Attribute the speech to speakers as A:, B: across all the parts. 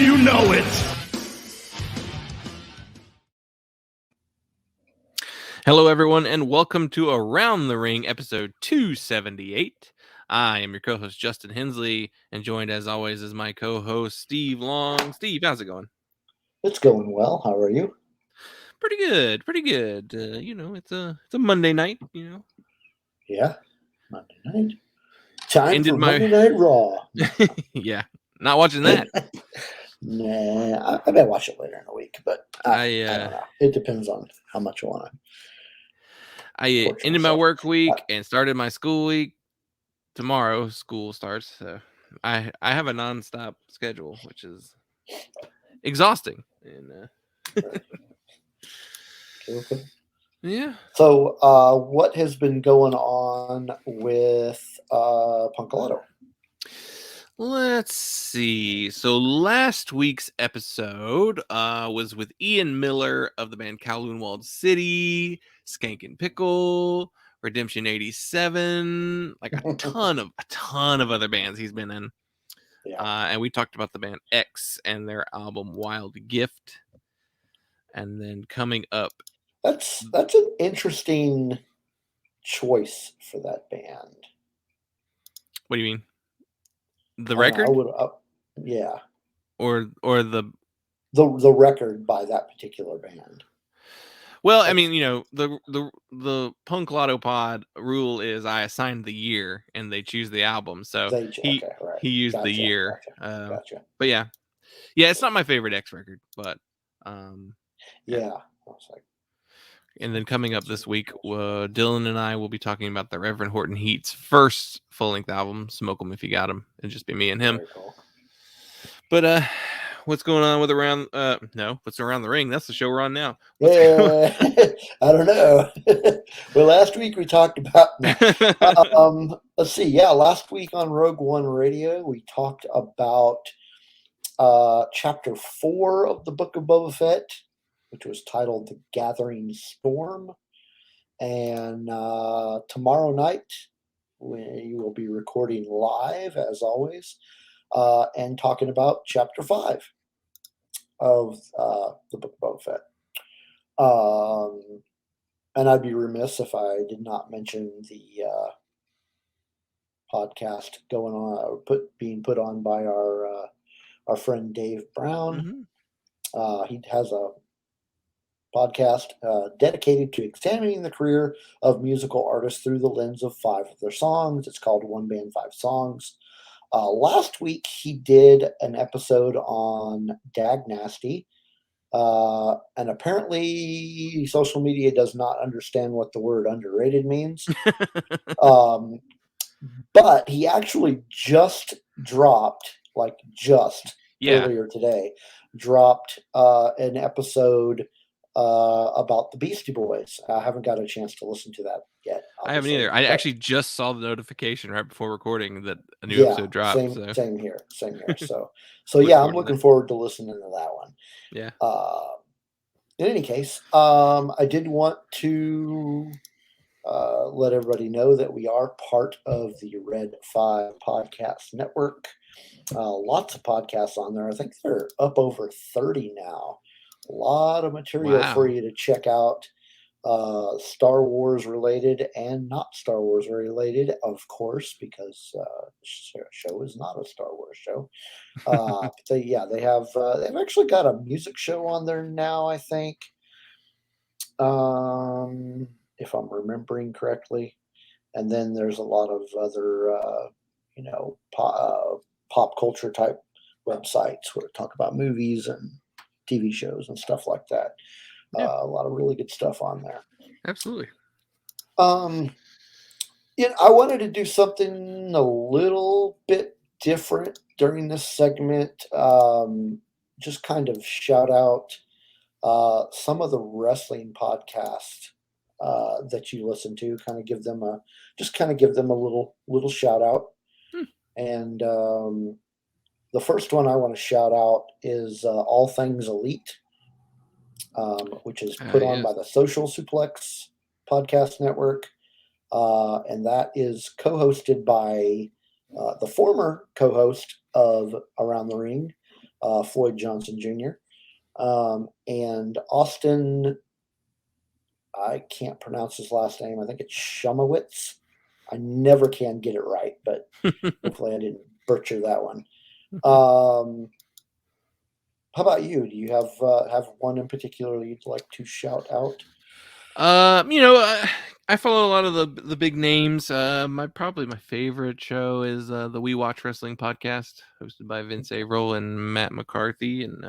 A: you know it?
B: Hello, everyone, and welcome to Around the Ring, episode 278. I am your co-host, Justin Hensley, and joined, as always, is my co-host, Steve Long. Steve, how's it going?
C: It's going well. How are you?
B: Pretty good, pretty good. It's a Monday night,
C: Yeah, Monday night. Time
B: Ended
C: for
B: my-
C: Monday Night Raw.
B: Yeah, not watching that.
C: Nah, I may watch it later in the week, but I don't know. It depends on how much I want to.
B: I ended my work week and started my school week. Tomorrow, school starts, so I have a non-stop schedule, which is exhausting. And
C: Okay.
B: yeah.
C: So, what has been going on with Punkalotto?
B: Let's see. So last week's episode was with Ian Miller of the band Kowloon Walled City, Skank and Pickle, Redemption 87, like a ton of other bands he's been in.
C: Yeah.
B: And we talked about the band X and their album Wild Gift. And then coming up,
C: That's an interesting choice for that band.
B: what do you mean? The record?
C: Yeah.
B: Or the
C: record by that particular band.
B: Well, I mean, the Punk Lotto Pod rule is I assign the year and they choose the album. So he used the year.
C: Gotcha.
B: But yeah, it's not my favorite X record, but
C: yeah.
B: And then coming up this week, Dylan and I will be talking about the Reverend Horton Heat's first full-length album, Smoke 'Em If You Got 'Em. It'll just be me and him.
C: Very cool.
B: But what's going on with what's Around the Ring? That's the show we're on now.
C: Yeah, I don't know. Well, last week we talked about. Let's see. Yeah, last week on Rogue One Radio, we talked about Chapter 4 of the Book of Boba Fett, which was titled "The Gathering Storm." And tomorrow night, we will be recording live, as always, and talking about Chapter 5 of the Book of Boba Fett. And I'd be remiss if I did not mention the podcast going on, being put on by our friend Dave Brown.
B: Mm-hmm.
C: He has a podcast dedicated to examining the career of musical artists through the lens of 5 of their songs. It's called One Band, 5 Songs. Last week, he did an episode on Dag Nasty. And apparently social media does not understand what the word underrated means. But he actually just dropped, earlier today, an episode about the Beastie Boys. I haven't got a chance to listen to that yet.
B: I haven't either. I actually just saw the notification right before recording that a new episode dropped.
C: Same here. So yeah, I'm looking forward to listening to that one.
B: Yeah.
C: In any case, I did want to let everybody know that we are part of the Red 5 Podcast Network. Lots of podcasts on there. I think they're up over 30 now. A lot of material for you to check out, Star Wars related and not Star Wars related, of course, because the show is not a Star Wars show. But they've actually got a music show on there now, I think, if I'm remembering correctly. And then there's a lot of other, pop culture type websites where they talk about movies and TV shows and stuff like that.
B: Yeah.
C: A lot of really good stuff on there.
B: Absolutely.
C: I wanted to do something a little bit different during this segment. Just kind of shout out some of the wrestling podcasts that you listen to. Kind of give them a little shout out. And the first one I want to shout out is All Things Elite, which is put on by the Social Suplex Podcast Network. And that is co-hosted by the former co-host of Around the Ring, Floyd Johnson Jr. And Austin, I can't pronounce his last name. I think it's Shumowitz. I never can get it right, but hopefully I didn't butcher that one. How about you? Do you have one in particular you'd like to shout out?
B: I follow a lot of the big names. Probably my favorite show is the We Watch Wrestling podcast, hosted by Vince Averill and Matt McCarthy, and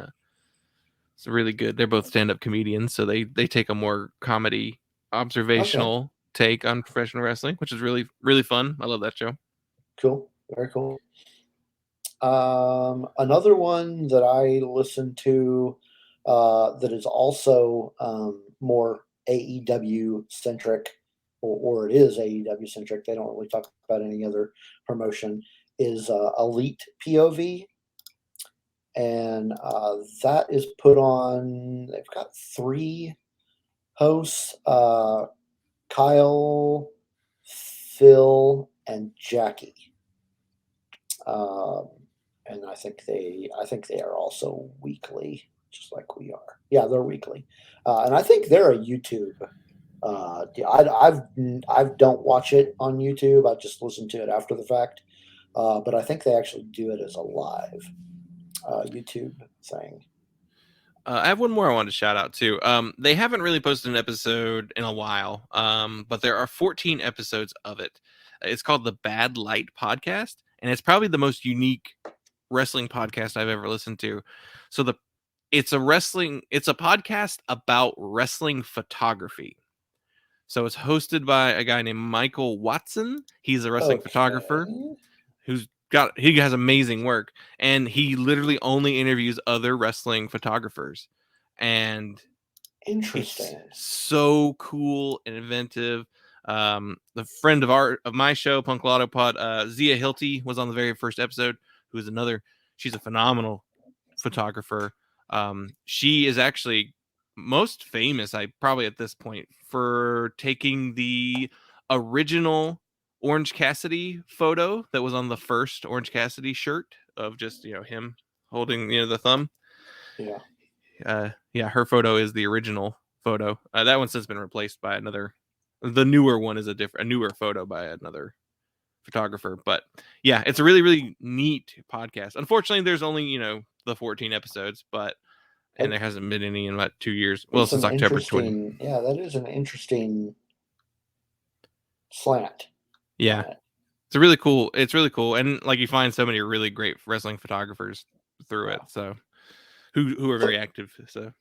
B: it's really good. They're both stand up comedians, so they take a more comedy,
C: Okay,
B: observational take on professional wrestling, which is really really fun. I love that show.
C: cool, very cool. Another one that I listen to that is also more AEW centric, or it is AEW centric. They don't really talk about any other promotion. Is Elite POV, and that is put on. They've got three hosts: Kyle, Phil, and Jackie. Um, and I think they are also weekly, just like we are. Yeah, they're weekly, and I think they're a YouTube. I don't watch it on YouTube. I just listen to it after the fact. But I think they actually do it as a live YouTube thing.
B: I have one more I wanted to shout out too. They haven't really posted an episode in a while, but there are 14 episodes of it. It's called the Bad Light Podcast, and it's probably the most unique wrestling podcast I've ever listened to. So it's a podcast about wrestling photography. So it's hosted by a guy named Michael Watson. He's a wrestling photographer
C: Okay,
B: he has amazing work, and he literally only interviews other wrestling photographers, and it's
C: interesting.
B: so cool and inventive. The friend of my show, Punk Lotto Pod, Zia Hilty, was on the very first episode, who is she's a phenomenal photographer. She is actually most famous, I probably at this point, for taking the original Orange Cassidy photo that was on the first Orange Cassidy shirt of just, him holding, the thumb.
C: Yeah.
B: Yeah, her photo is the original photo. That one's since been replaced by another. The newer one is a newer photo by another photographer. But yeah, it's a really really neat podcast. Unfortunately, there's only the 14 episodes, and there hasn't been any in about 2 years. Well,
C: It's
B: since
C: an
B: October 20.
C: interesting. Yeah, that is an interesting slant
B: Yeah,
C: on it.
B: it's really cool. It's really cool, and like you find so many really great wrestling photographers through it.
C: Yeah.
B: So who are very
C: So
B: active. So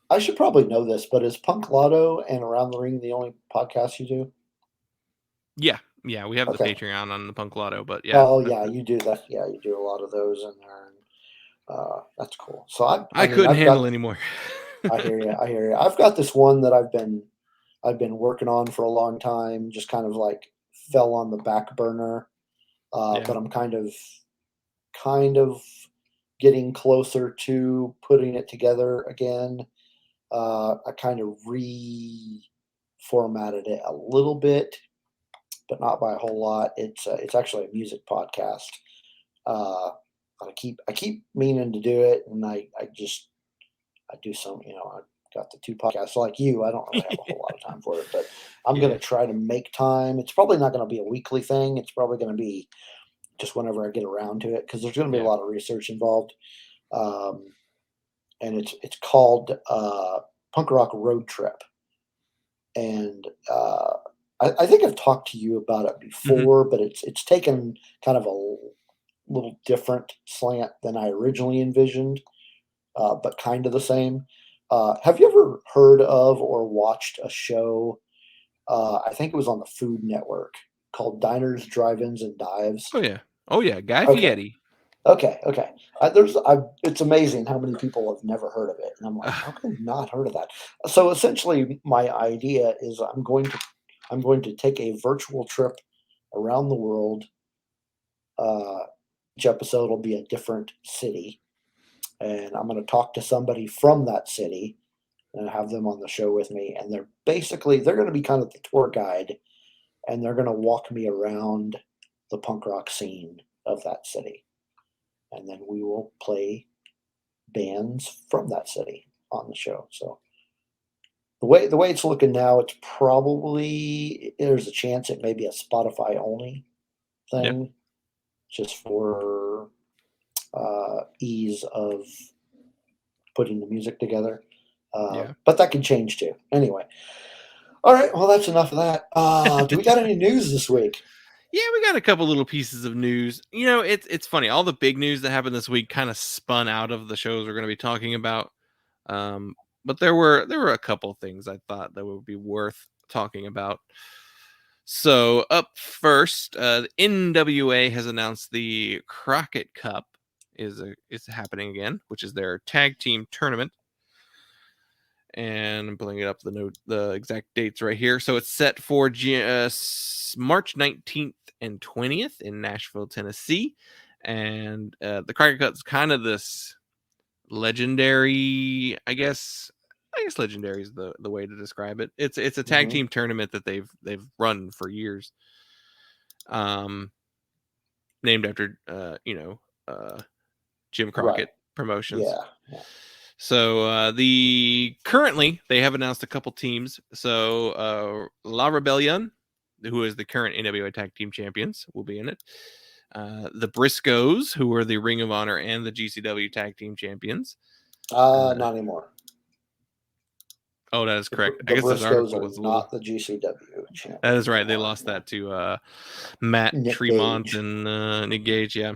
C: I should probably know this, but is Punk Lotto and Around the Ring the only podcast you do?
B: yeah, we have the
C: Okay.
B: Patreon on the Punk Lotto, but yeah,
C: Oh
B: that's
C: yeah,
B: it.
C: you do that. Yeah, you do a lot of those in there. And, that's cool. So I
B: I
C: mean,
B: couldn't
C: I've
B: handle
C: got.
B: anymore.
C: I hear you. I hear you. I've got this one that I've been working on for a long time. Just kind of like fell on the back burner,
B: Yeah.
C: but I'm kind of getting closer to putting it together again. I kind of reformatted it a little bit, but not by a whole lot. It's actually a music podcast. Uh, I keep meaning to do it, and I do some. I got the two podcasts like you. I don't really have a whole lot of time for it, but I'm
B: Yeah.
C: gonna try to make time. It's probably not going to be a weekly thing. It's probably going to be just whenever I get around to it because there's going to be a
B: Yeah.
C: lot of research involved. Um, and it's called Punk Rock Road Trip, and I think I've talked to you about it
B: Hmm.
C: before, but it's taken kind of a little different slant than I originally envisioned, but kind of the same. Have you ever heard of or watched a show? I think it was on the Food Network called Diners, Drive-ins, and Dives.
B: Oh yeah. Oh yeah. Guy
C: Okay,
B: Fieri.
C: okay. It's amazing how many people have never heard of it, and I'm like, how can you not heard of that? So essentially, my idea is I'm going to take a virtual trip around the world. Uh, each episode will be a different city, and I'm going to talk to somebody from that city and have them on the show with me. And they're going to be kind of the tour guide, and they're going to walk me around the punk rock scene of that city. and then we will play bands from that city on the show. So the way it's looking now, it's probably there's a chance it may be a Spotify only
B: Yeah.
C: thing, just for ease of putting the music together.
B: Yeah.
C: But that could change too. Anyway, all right. Well, that's enough of that. Do we got any news this week?
B: Yeah, we got a couple little pieces of news. You know, it's funny. All the big news that happened this week kind of spun out of the shows we're going to be talking about. Um, but there were a couple things I thought that would be worth talking about. So up first, the NWA has announced the Crockett Cup is happening again, which is their tag team tournament. And I'm pulling it up the exact dates right here. So it's set for March 19th and 20th in Nashville, Tennessee. And the Crockett Cup is kind of this legendary, I guess legendary is the way to describe it. It's a tag team tournament that they've run for years. Named after Jim Crockett Promotions.
C: Yeah.
B: So currently they have announced a couple teams. So La Rebellion, who is the current NWA Tag Team Champions, will be in it. The Briscoes, who are the Ring of Honor and the GCW Tag Team Champions.
C: Not anymore.
B: Oh, that is correct.
C: The
B: I guess this
C: Briscoes
B: article
C: are
B: was
C: not the GCW champions.
B: That is right. They lost that to Matt
C: Nick
B: Tremont
C: Gage.
B: and Nick Gage. Yeah.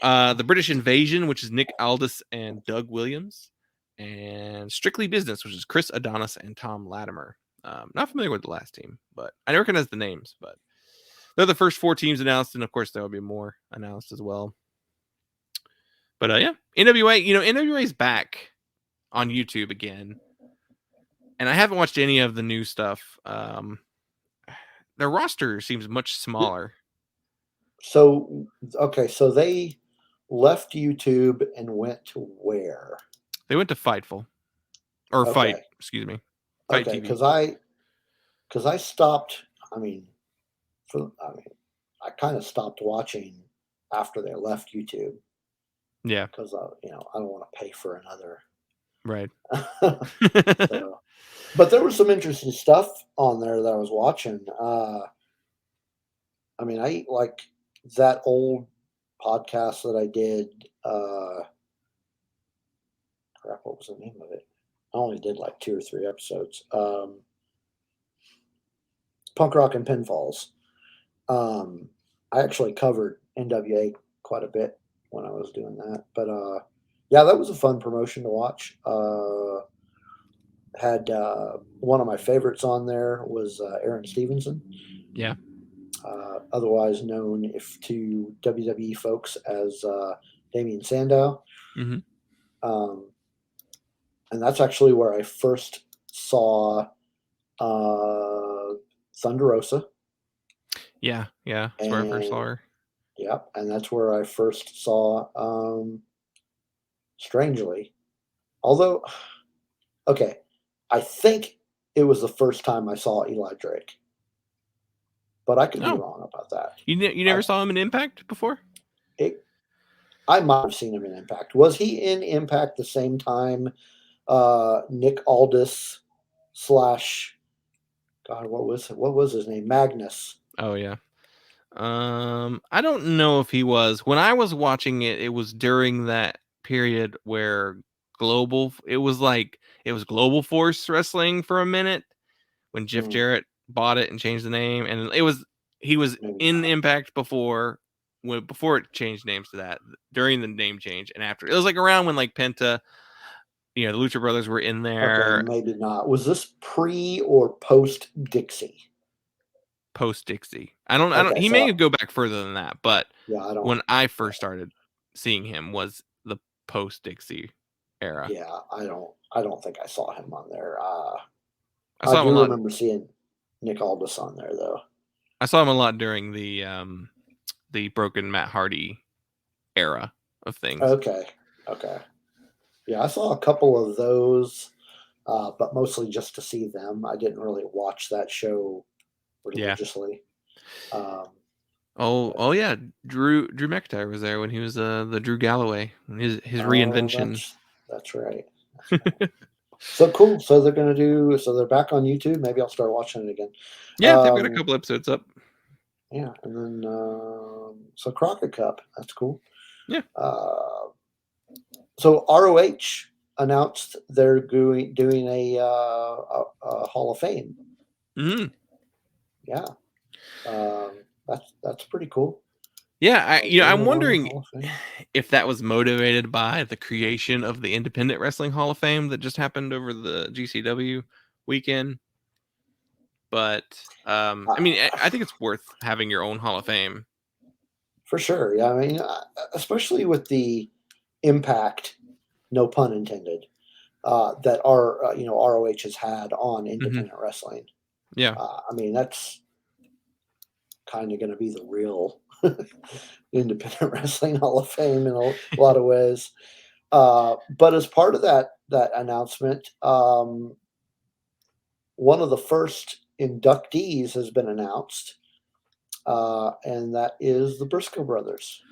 B: The British Invasion, which is Nick Aldis and Doug Williams, and Strictly Business, which is Chris Adonis and Tom Latimer. Not familiar with the last team, but I recognize the names. But they're the first 4 teams announced, and of course there will be more announced as well. But yeah, NWA. NWA's back on YouTube again, and I haven't watched any of the new stuff. Their roster seems much smaller.
C: So they left YouTube and went to where?
B: They went to Fightful, or Fight. Excuse me, Fight TV.
C: Because I stopped. I kind of stopped watching after they left YouTube.
B: Yeah,
C: because I don't want to pay for another.
B: Right.
C: But there was some interesting stuff on there that I was watching. I like that old podcast that I did. Crap, what was the name of it? I only did like 2 or 3 episodes. Punk Rock and Pinfalls. I actually covered NWA quite a bit when I was doing that. But yeah, that was a fun promotion to watch. Had one of my favorites on there was Aaron Stevenson.
B: Yeah.
C: Otherwise known to WWE folks as Damien Sandow.
B: Mm-hmm.
C: And that's actually where I first saw Thunder Rosa.
B: Yeah. That's where I first saw her.
C: Yep, and that's where I first saw Strangely. Although, okay, I think it was the first time I saw Eli Drake. But I could be wrong about that.
B: You never saw him in Impact before?
C: I might have seen him in Impact. Was he in Impact the same time Nick Aldis / God, what was his name? Magnus.
B: Oh yeah. I don't know if he was. When I was watching it, it was during that period where it was Global Force Wrestling for a minute when Jeff Jarrett bought it and changed the name, and he was in Impact before it changed names to that, during the name change and after. It was like around when like Penta, the Lucha Brothers were in there.
C: Okay, maybe not. Was this pre or post Dixie?
B: Post Dixie. I don't. He may go back further than that, but when I first started seeing him was the post Dixie era.
C: Yeah, I don't think I saw him on there.
B: I do
C: remember seeing Nick Aldis on there though.
B: I saw him a lot during the broken Matt Hardy era of things.
C: Okay. Yeah, I saw a couple of those, but mostly just to see them. I didn't really watch that show religiously.
B: Oh yeah, Drew McIntyre was there when he was the Drew Galloway, his
C: Oh,
B: reinvention.
C: that's right. That's right. So cool. So they're gonna do. So they're back on YouTube. Maybe I'll start watching it again.
B: Yeah, they've got a couple episodes up.
C: Yeah, and then so Crockett Cup. That's cool.
B: Yeah.
C: So ROH announced they're doing a Hall of Fame.
B: Mm-hmm.
C: Yeah, that's pretty cool.
B: Yeah, I'm
C: Ring of Honor
B: wondering
C: Hall of Fame.
B: if that was motivated by the creation of the Independent Wrestling Hall of Fame that just happened over the GCW weekend. But I mean, I think it's worth having your own Hall of Fame.
C: For sure. Yeah, I mean, especially with the impact, no pun intended, that our ROH has had on independent wrestling.
B: Yeah.
C: I mean, that's kind of going to be the real independent wrestling Hall of Fame in a lot of ways. But as part of that announcement, one of the first inductees has been announced, and that is the Briscoe brothers.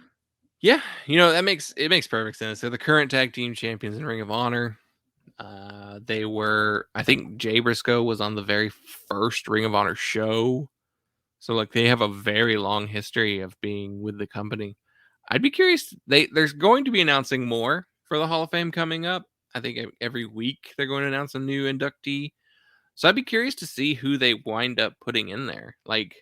B: Yeah, that makes perfect sense. They're the current tag team champions in Ring of Honor. They were, I think, Jay Briscoe was on the very first Ring of Honor show, so like they have a very long history of being with the company. I'd be curious. There's going to be announcing more for the Hall of Fame coming up. I think every week they're going to announce a new inductee. So I'd be curious to see who they wind up putting in there. Like,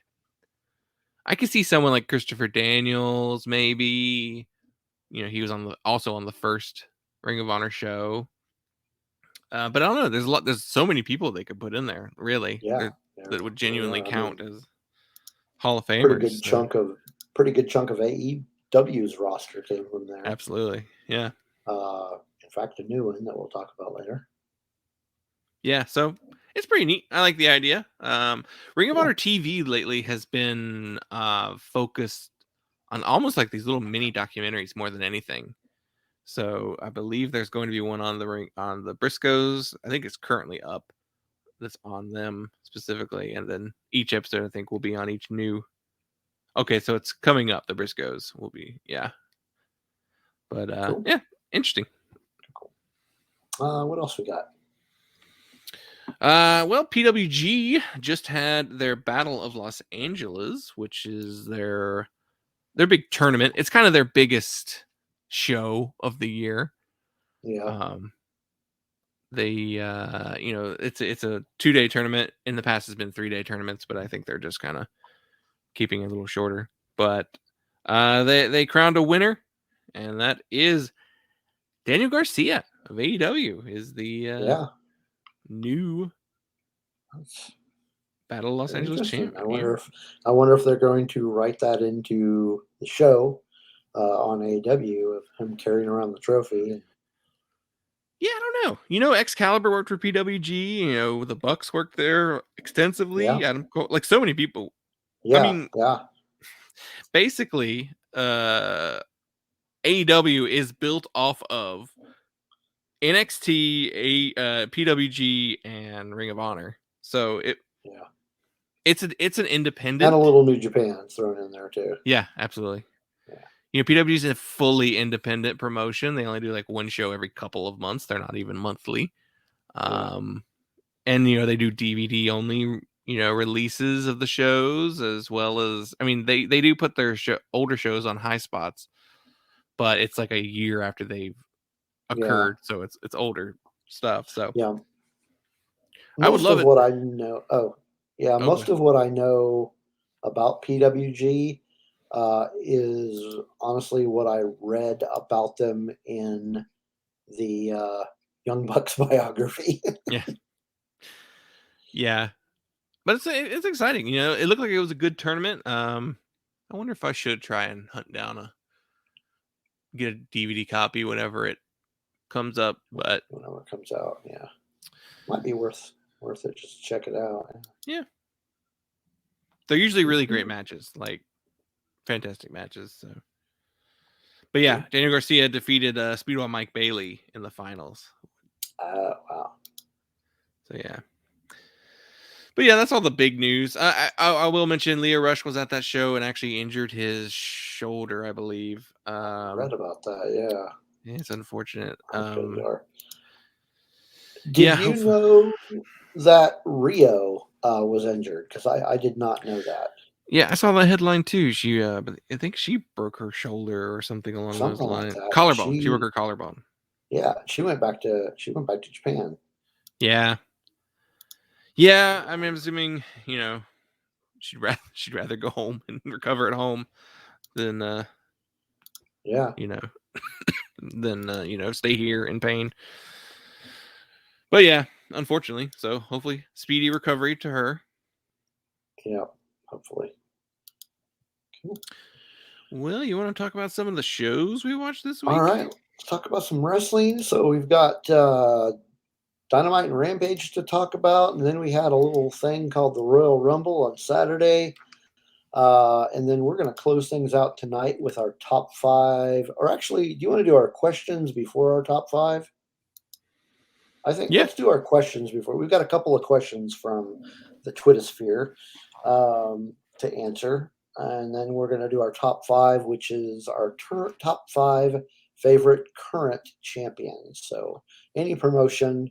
B: I could see someone like Christopher Daniels, maybe. He was also on the first Ring of Honor show. But I don't know. There's so many people they could put in there. Really,
C: Yeah,
B: that would genuinely count as Hall of
C: pretty
B: Famers.
C: good chunk of AEW's roster came from there.
B: Absolutely, yeah.
C: In fact, a new one that we'll talk about later.
B: Yeah, so it's pretty neat. I like the idea. Ring of Honor TV lately has been focused on almost like these little mini documentaries more than anything. So I believe there's going to be one on the Briscoes. I think it's currently up. That's on them specifically, and then each episode I think will be on each new. Okay, so it's coming up. The Briscoes will be, yeah. But
C: Cool.
B: Yeah, interesting.
C: Cool. What else we got?
B: Well, PWG just had their Battle of Los Angeles, which is their big tournament. It's kind of their biggest show of the year.
C: Yeah.
B: They it's a 2-day tournament. In the past has been 3-day tournaments, but I think they're just kind of keeping it a little shorter. But they crowned a winner, and that is Daniel Garcia of AEW is the new Battle of Los Angeles champion.
C: I wonder if they're going to write that into the show on AEW of him carrying around the trophy.
B: Yeah, I don't know. Excalibur worked for PWG. The Bucks worked there extensively.
C: Yeah.
B: Adam Cole, like so many people.
C: Yeah.
B: I mean,
C: yeah.
B: Basically, AEW is built off of NXT, PWG, and Ring of Honor. So it's an independent,
C: and a little New Japan thrown in there too.
B: Yeah, absolutely.
C: Yeah.
B: PWG is a fully independent promotion. They only do like one show every couple of months. They're not even monthly. And they do DVD only releases of the shows, as well as they do put their older shows on high spots, but it's like a year after they've occurred, so it's older stuff. So
C: yeah,
B: I would love it.
C: What I know. Most of what I know about PWG is honestly what I read about them in the Young Bucks biography.
B: Yeah, but it's exciting. It looked like it was a good tournament. I wonder if I should try and hunt down get a DVD copy whenever it comes up. But
C: whenever it comes out, yeah, might be worth it. Just check it out.
B: Yeah, they're usually really great matches, like fantastic matches. So, but yeah, Daniel Garcia defeated Speedball Mike Bailey in the finals.
C: Wow.
B: So yeah. But yeah, that's all the big news. I will mention Leo Rush was at that show and actually injured his shoulder, I believe.
C: I read about that. Yeah,
B: It's unfortunate.
C: how good they are. Did
B: Yeah,
C: you
B: hopefully.
C: know that Rio was injured? Because I did not know that.
B: Yeah, I saw that headline too. She, but I think she broke her shoulder or something along those
C: Something like
B: lines.
C: that.
B: Collarbone. She broke her collarbone.
C: Yeah, she went back to Japan.
B: Yeah, yeah. I mean, I'm assuming she'd rather go home and recover at home than
C: Yeah,
B: you know stay here in pain. But yeah, unfortunately. So hopefully speedy recovery to her.
C: yeah. Hopefully. Cool.
B: Well, you want to talk about some of the shows we watched this
C: All
B: week?
C: right, let's talk about some wrestling. So we've got Dynamite and Rampage to talk about, and then we had a little thing called the Royal Rumble on Saturday. And then we're going to close things out tonight with our top five. Or actually, do you want to do our questions before our top five? I think
B: Yeah.
C: let's do our questions before. We've got a couple of questions from the Twittersphere to answer. And then we're going to do our top five, which is our top five favorite current champions. So any promotion,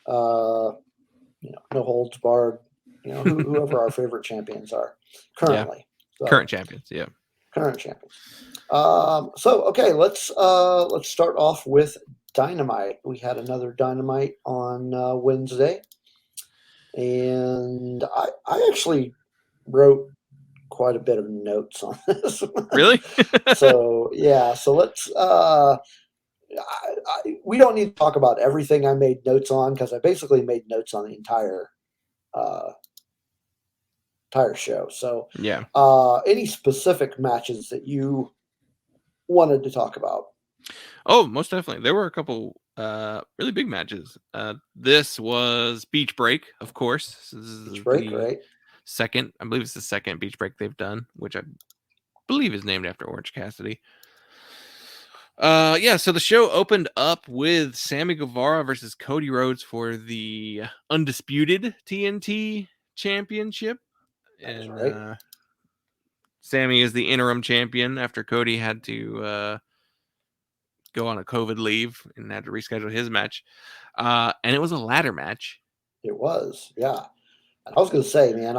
C: no holds barred, whoever our favorite champions are
B: Yeah.
C: currently. So
B: Current champions. Yeah.
C: current champions. So okay, let's start off with Dynamite. We had another Dynamite on Wednesday, and I actually wrote quite a bit of notes on this one.
B: Really?
C: So yeah, so let's. We don't need to talk about everything I made notes on because I basically made notes on the uh, entire show. So,
B: Yeah.
C: any specific matches that you wanted to talk about?
B: Oh, most definitely. There were a couple really big matches. This was Beach Break, of course. This
C: Beach
B: is
C: Break,
B: the
C: right?
B: second, I believe it's the second Beach Break they've done, which I believe is named after Orange Cassidy. Yeah, so the show opened up with Sammy Guevara versus Cody Rhodes for the undisputed TNT championship.
C: That is
B: And
C: right.
B: Sammy is the interim champion after Cody had to go on a COVID leave and had to reschedule his match. And it was a ladder match.
C: It was, yeah. And I was going to say, man,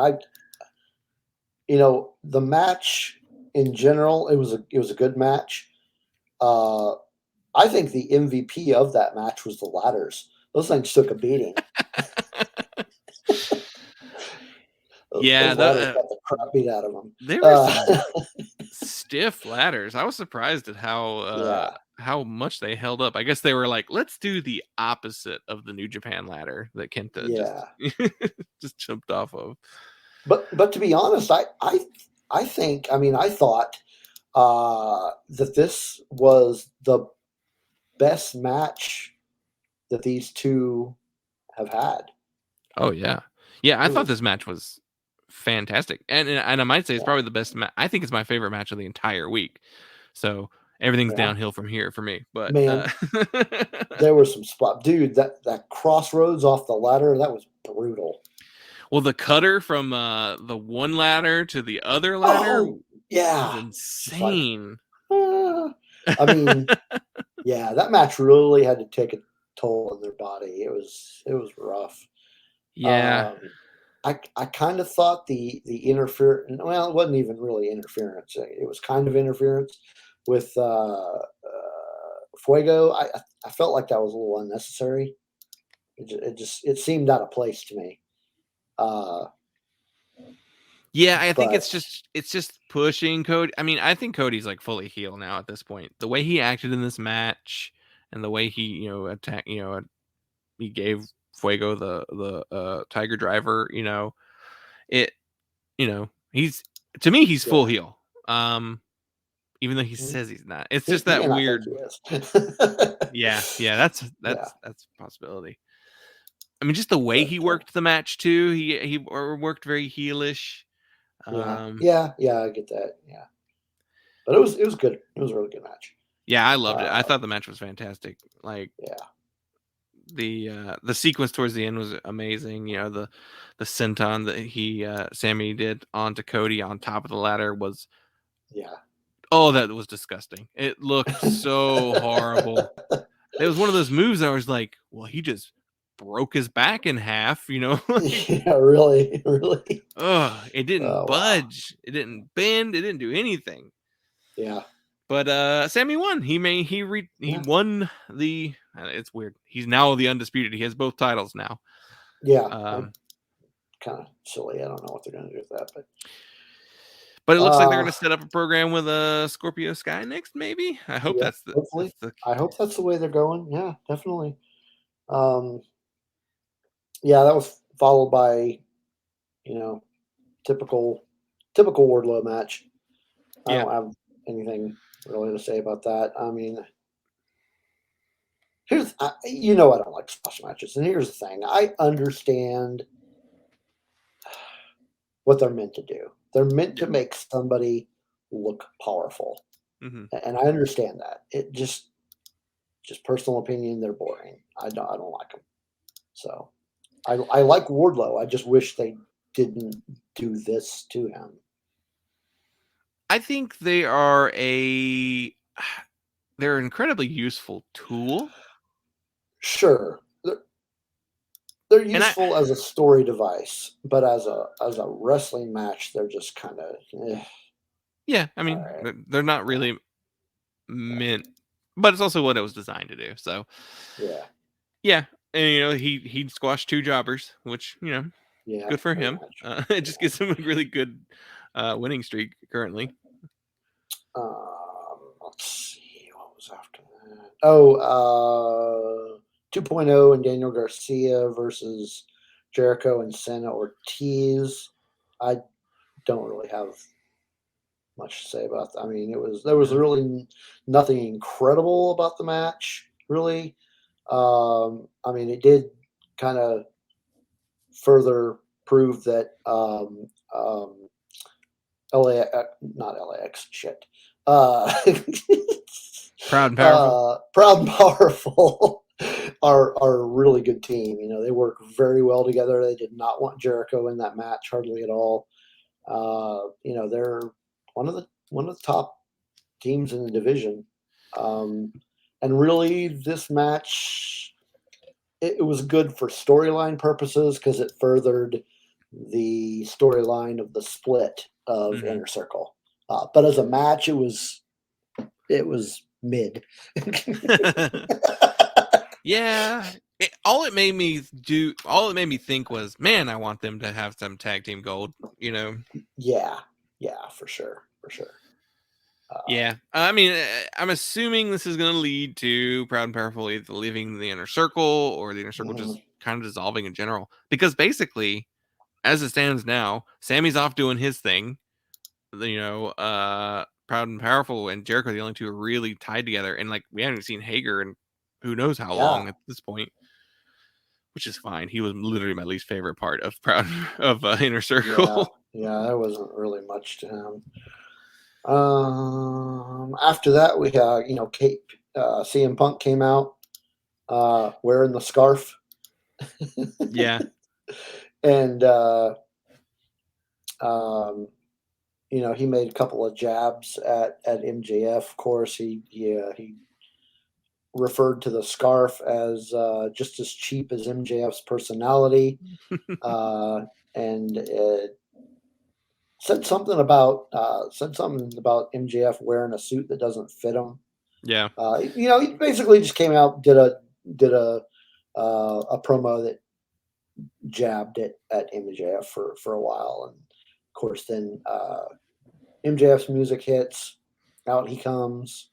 C: the match in general, it was a good match. Uh, I think the MVP of that match was the ladders. Those things took a beating.
B: Yeah,
C: Those ladders got the crap beat out of them.
B: there were some stiff ladders. I was surprised at
C: Yeah,
B: how much they held up. I guess they were like, let's do the opposite of the New Japan ladder that Kenta just
C: yeah.
B: just jumped off of.
C: But to be honest, I think, I thought that this was the best match that these two have had.
B: Oh yeah, yeah. I
C: It
B: thought
C: was,
B: this match was fantastic, and I might say it's
C: yeah,
B: probably the best. I think it's my favorite match of the entire week. So everything's
C: yeah.
B: downhill from here for me. But
C: Man, there were some spot, dude. That crossroads off the ladder, that was brutal.
B: well, the cutter from the one ladder to the other ladder
C: Oh
B: was
C: yeah, just like
B: insane.
C: ah. I mean, yeah, that match really had to take a toll on their body. It was rough.
B: Yeah.
C: I kind of thought the interference. Well, it wasn't even really interference. It was kind of interference with Fuego. I felt like that was a little unnecessary. It seemed out of place to me. Uh,
B: Yeah, I think
C: but
B: it's just pushing Cody. I mean, I think Cody's like fully healed now at this point. The way he acted in this match and the way he, attacked, he gave Fuego the Tiger Driver, it, he's to me he's full
C: yeah,
B: heel. Even though he says he's not. It's
C: he,
B: just
C: he
B: that
C: may not think
B: weird.
C: he is.
B: Yeah, that's
C: Yeah,
B: that's that's a possibility. I mean, just the way
C: but
B: he worked the match too. He worked very heelish.
C: yeah,
B: Um,
C: yeah, I get that. Yeah, but it was good. It was a really good match.
B: yeah, I loved it. I
C: Uh,
B: thought the match was fantastic. Like
C: yeah,
B: the sequence towards the end was amazing. The senton that Sammy did onto Cody on top of the ladder was
C: Yeah.
B: that was disgusting. It looked so horrible. It was one of those moves that I was like, well, he just broke his back in half, like,
C: Yeah, really, really.
B: it didn't
C: Wow.
B: budge, it didn't bend, it didn't do anything.
C: Yeah.
B: But Sammy won. He
C: Yeah.
B: won the. It's weird. He's now the undisputed. He has both titles now.
C: Yeah.
B: Um,
C: Kind of silly. I don't know what they're going to do with that,
B: but it looks like they're
C: uh,
B: going to set up a program with Scorpio Sky next. Maybe. I hope
C: yeah.
B: that's
C: Hopefully,
B: the.
C: I hope that's the way they're going. Yeah, definitely. Um, yeah, that was followed by you know typical Wardlow match. I
B: Yeah.
C: don't have anything really to say about that. I mean, here's I don't like squash matches, and here's the thing: I understand what they're meant to do. They're meant
B: Yeah.
C: to make somebody look powerful,
B: Mm-hmm.
C: and I understand that. It just personal opinion, they're boring. I don't like them. So I like Wardlow. I just wish they didn't do this to him.
B: I think they are they're an incredibly useful tool.
C: Sure, they're
B: And I
C: useful as a story device, but as a wrestling match, they're just kind of
B: yeah, I
C: all
B: mean,
C: right.
B: they're not
C: Yeah,
B: really meant, but it's also what it was designed to do. So
C: yeah,
B: yeah, and he squashed two jobbers, which
C: yeah,
B: good for
C: pretty
B: him.
C: much.
B: It just
C: Yeah.
B: gives him a really good winning streak currently.
C: Let's see what was after that. Oh, 2.0 and Daniel Garcia versus Jericho and Senna Ortiz. I don't really have much to say about that. I mean, there was
B: No.
C: really nothing incredible about the match, really. I mean, it did kind of further prove that LA, not LAX, shit. Uh,
B: Proud and powerful.
C: Proud and Powerful are a really good team. They work very well together. They did not want Jericho in that match hardly at all. They're one of the top teams in the division. Um, and really, this match it was good for storyline purposes because it furthered the storyline of the split of
B: Mm-hmm.
C: Inner Circle. But as a match, it was mid.
B: Yeah. All it made me think was, man, I want them to have some tag team gold.
C: Yeah, yeah, for sure, for sure.
B: Yeah. I mean, I'm assuming this is going to lead to Proud and Powerful either leaving the Inner Circle or the Inner Circle just
C: Mhm.
B: kind of dissolving in general. Because basically, as it stands now, Sammy's off doing his thing. Proud and Powerful and Jericho are the only two who are really tied together. And like we haven't seen Hager in who knows how
C: Yeah,
B: long at this point, which is fine. He was literally my least favorite part of Proud of Inner
C: yeah,
B: Circle.
C: yeah. There wasn't really much to him. After that, we Kate, CM Punk came out wearing the scarf,
B: Yeah.
C: and um, he made a couple of jabs at MJF. Of course, he referred to the scarf as just as cheap as MJF's personality, and said something about MJF wearing a suit that doesn't fit him.
B: Yeah.
C: He basically just came out did a promo that jabbed at MJF for a while, and of course then MJF's music hits, out he comes.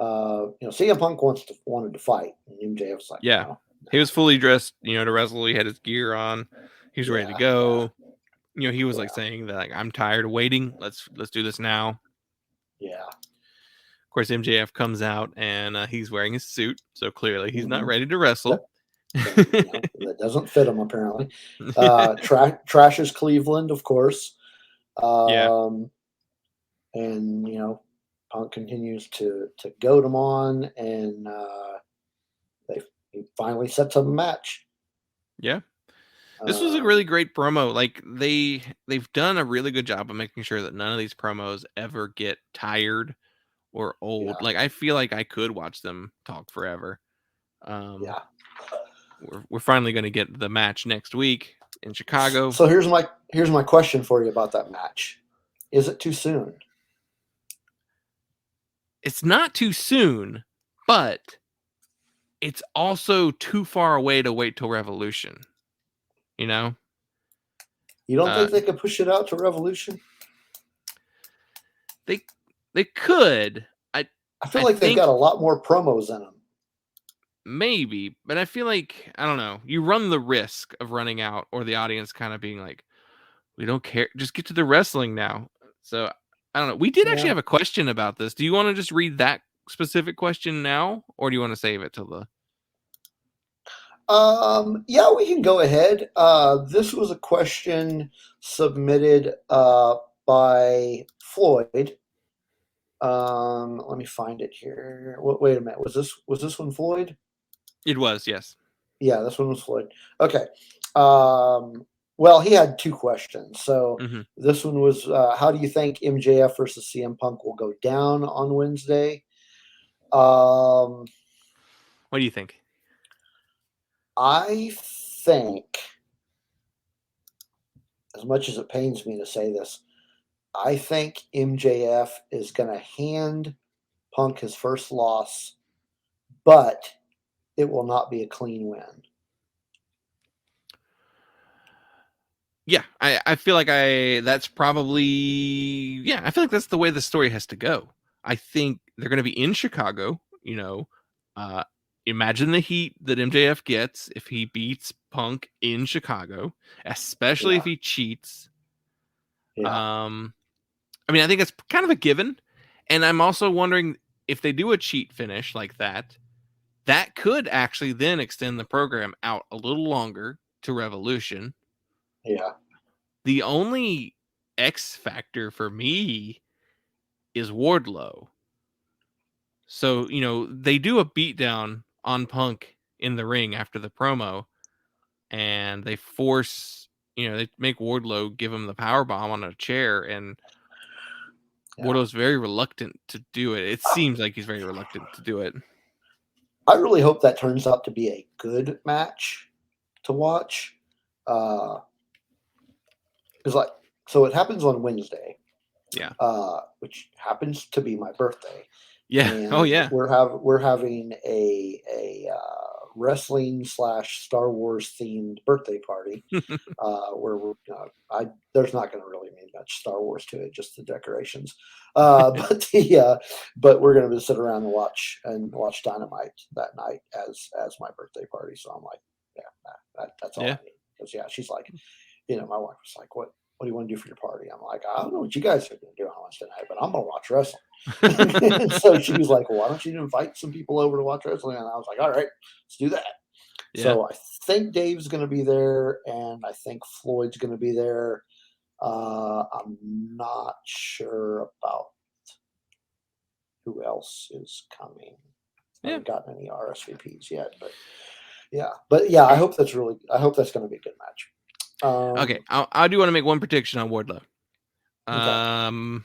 C: CM Punk wanted to fight, and MJF's like,
B: Yeah.
C: no,
B: He was fully dressed, to wrestle. He had his gear on. He was ready to
C: yeah, yeah,
B: go. He was like
C: yeah,
B: saying that like I'm tired of waiting. Let's do this now. Of
C: yeah.
B: course, MJF comes out and he's wearing his suit, so clearly he's not
C: Hmm.
B: ready to wrestle.
C: Yep. That doesn't fit him apparently. Trashes Cleveland, of course,
B: Yeah.
C: um, and Punk continues to goad him on, and they he finally sets up a match.
B: Yeah. This was a really great promo. Like they've done a really good job of making sure that none of these promos ever get tired or old.
C: Yeah.
B: Like I feel like I could watch them talk forever.
C: Yeah.
B: We're finally going to get the match next week in Chicago.
C: So here's my question for you about that match. Is it too soon?
B: It's not too soon, but it's also too far away to wait till Revolution. You know?
C: You don't think they could push it out to Revolution?
B: They could.
C: I feel
B: I
C: like they've
B: think
C: got a lot more promos in them.
B: maybe, but I feel like I don't know. You run the risk of running out, or the audience kind of being like, "We don't care. Just get to the wrestling now." So I don't know. We did actually have a question about this. Do you want to just read that specific question now, or do you want to save it till the?
C: Yeah, we can go ahead. This was a question submitted by Floyd. Let me find it here. Wait a minute. Was this one Floyd?
B: It was, yes.
C: Yeah, this one was Floyd. Okay. Well, he had two questions. So this one was, how do you think MJF versus CM Punk will go down on Wednesday?
B: What do you think?
C: I think, as much as it pains me to say this, I think MJF is going to hand Punk his first loss, but it will not be a clean win.
B: Yeah, I feel like that's probably, yeah, I feel like that's the way the story has to go. I think they're going to be in Chicago, imagine the heat that MJF gets if he beats Punk in Chicago, especially if he cheats.
C: Yeah.
B: I mean, I think it's kind of a given, and I'm also wondering if they do a cheat finish like that, that could actually then extend the program out a little longer to Revolution.
C: Yeah.
B: The only X factor for me is Wardlow. So, they do a beatdown on Punk in the ring after the promo, and they force, they make Wardlow give him the power bomb on a chair, and Wardlow's very reluctant to do it. It seems like he's very reluctant to do it.
C: I really hope that turns out to be a good match to watch. Because so it happens on Wednesday.
B: Yeah.
C: Which happens to be my birthday.
B: Yeah.
C: And we're having a wrestling / Star Wars themed birthday party where there's not going to really be much Star Wars to it, just the decorations. But we're going to sit around and watch Dynamite that night as my birthday party. So I'm like, yeah, that's all I need. Because she's like, my wife was like, what do you want to do for your party? I'm like, I don't know what you guys are going to do on Wednesday night, but I'm going to watch wrestling. So she was like, well, why don't you invite some people over to watch wrestling? And I was like, all right, let's do that. Yeah. So I think Dave's going to be there, and I think Floyd's going to be there. I'm not sure about who else is coming. I haven't gotten any RSVPs yet, but yeah, I hope that's going to be a good match.
B: Okay, I do want to make one prediction on Wardlow. Okay.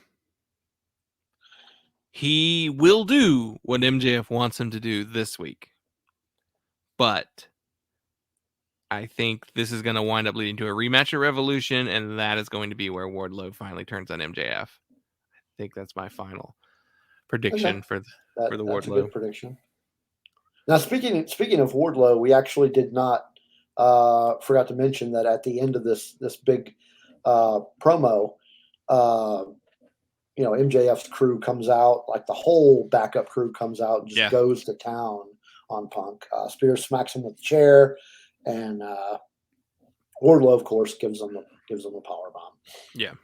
B: He will do what MJF wants him to do this week, but I think this is going to wind up leading to a rematch at Revolution, and that is going to be where Wardlow finally turns on MJF. I think that's my final prediction for the Wardlow.
C: That's a good prediction. Now, speaking of Wardlow, we actually did not forgot to mention that at the end of this big promo, MJF's crew comes out, like the whole backup crew comes out and just goes to town on Punk. Spears smacks him with the chair, and Wardlow, of course, gives him the power bomb.
B: Yeah.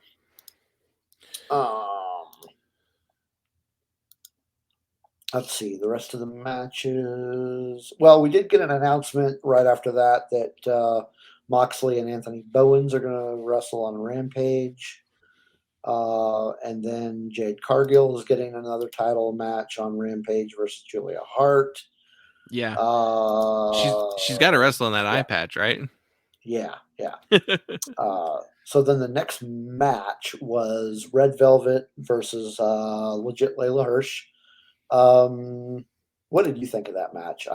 C: Let's see the rest of the matches. Well, we did get an announcement right after that Moxley and Anthony Bowens are going to wrestle on Rampage. And then Jade Cargill is getting another title match on Rampage versus Julia Hart.
B: Yeah. She's got to
C: Uh,
B: wrestle on that eye
C: yeah,
B: patch, right?
C: yeah, yeah. So then the next match was Red Velvet versus legit Layla Hirsch. Um, what did you think of that match?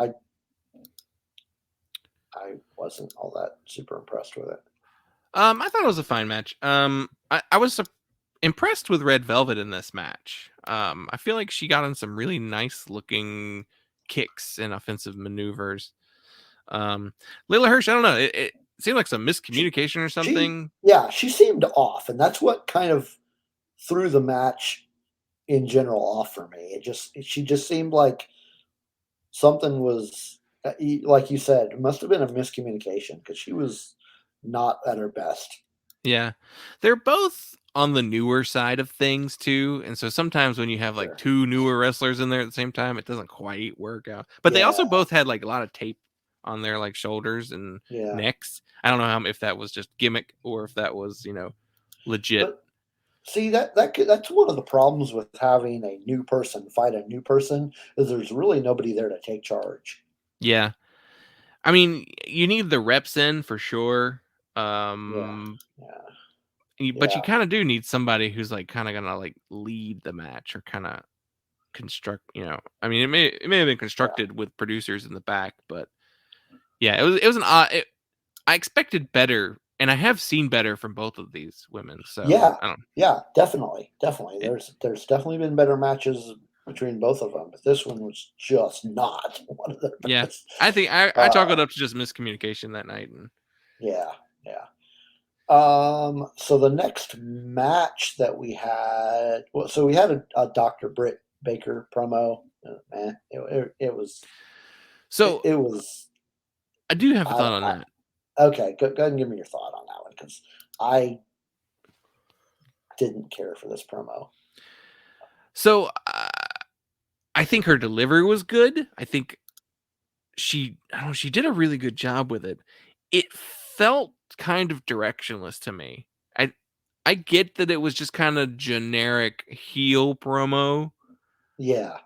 C: I wasn't all that super impressed with it.
B: I thought it was a fine match. I was impressed with Red Velvet in this match. I feel like she got in some really nice looking kicks and offensive maneuvers. Layla Hirsch, I don't know. It seemed like some
C: She,
B: miscommunication or
C: she,
B: something.
C: yeah, she seemed off, and that's what kind of threw the match in general off for me. She just seemed like something was, like you said, it must have been a miscommunication because she was not at her best.
B: Yeah. They're both on the newer side of things too. And so sometimes when you have like
C: Sure.
B: two newer wrestlers in there at the same time, it doesn't quite work out. But they
C: Yeah,
B: also both had like a lot of tape on their like shoulders and
C: yeah.
B: necks. I don't know if that was just gimmick or if that was, legit.
C: But see that's one of the problems with having a new person fight a new person is there's really nobody there to take charge.
B: Yeah. I mean, you need the reps in for sure.
C: Yeah, yeah,
B: But you
C: yeah,
B: kind of do need somebody who's like kind of gonna like lead the match or kind of construct. I mean, it may have been
C: yeah,
B: constructed with producers in the back, but yeah, it was an odd. I expected better, and I have seen better from both of these women. So
C: yeah,
B: I don't.
C: yeah. Definitely.
B: It,
C: There's definitely been better matches between both of them, but this one was just not one of their
B: yeah,
C: best.
B: I think I chalk
C: Uh,
B: it up to just miscommunication that night. And
C: yeah, yeah. So the next match that we had, well, so we had a Dr. Britt Baker promo. Man, it was
B: so
C: it was
B: I do have a
C: I,
B: thought on
C: I
B: that.
C: okay. Go ahead and give me your thought on that one because I didn't care for this promo.
B: So I think her delivery was good. I think I don't know, she did a really good job with it. It felt kind of directionless to me. I get that it was just kind of generic heel promo,
C: Yeah,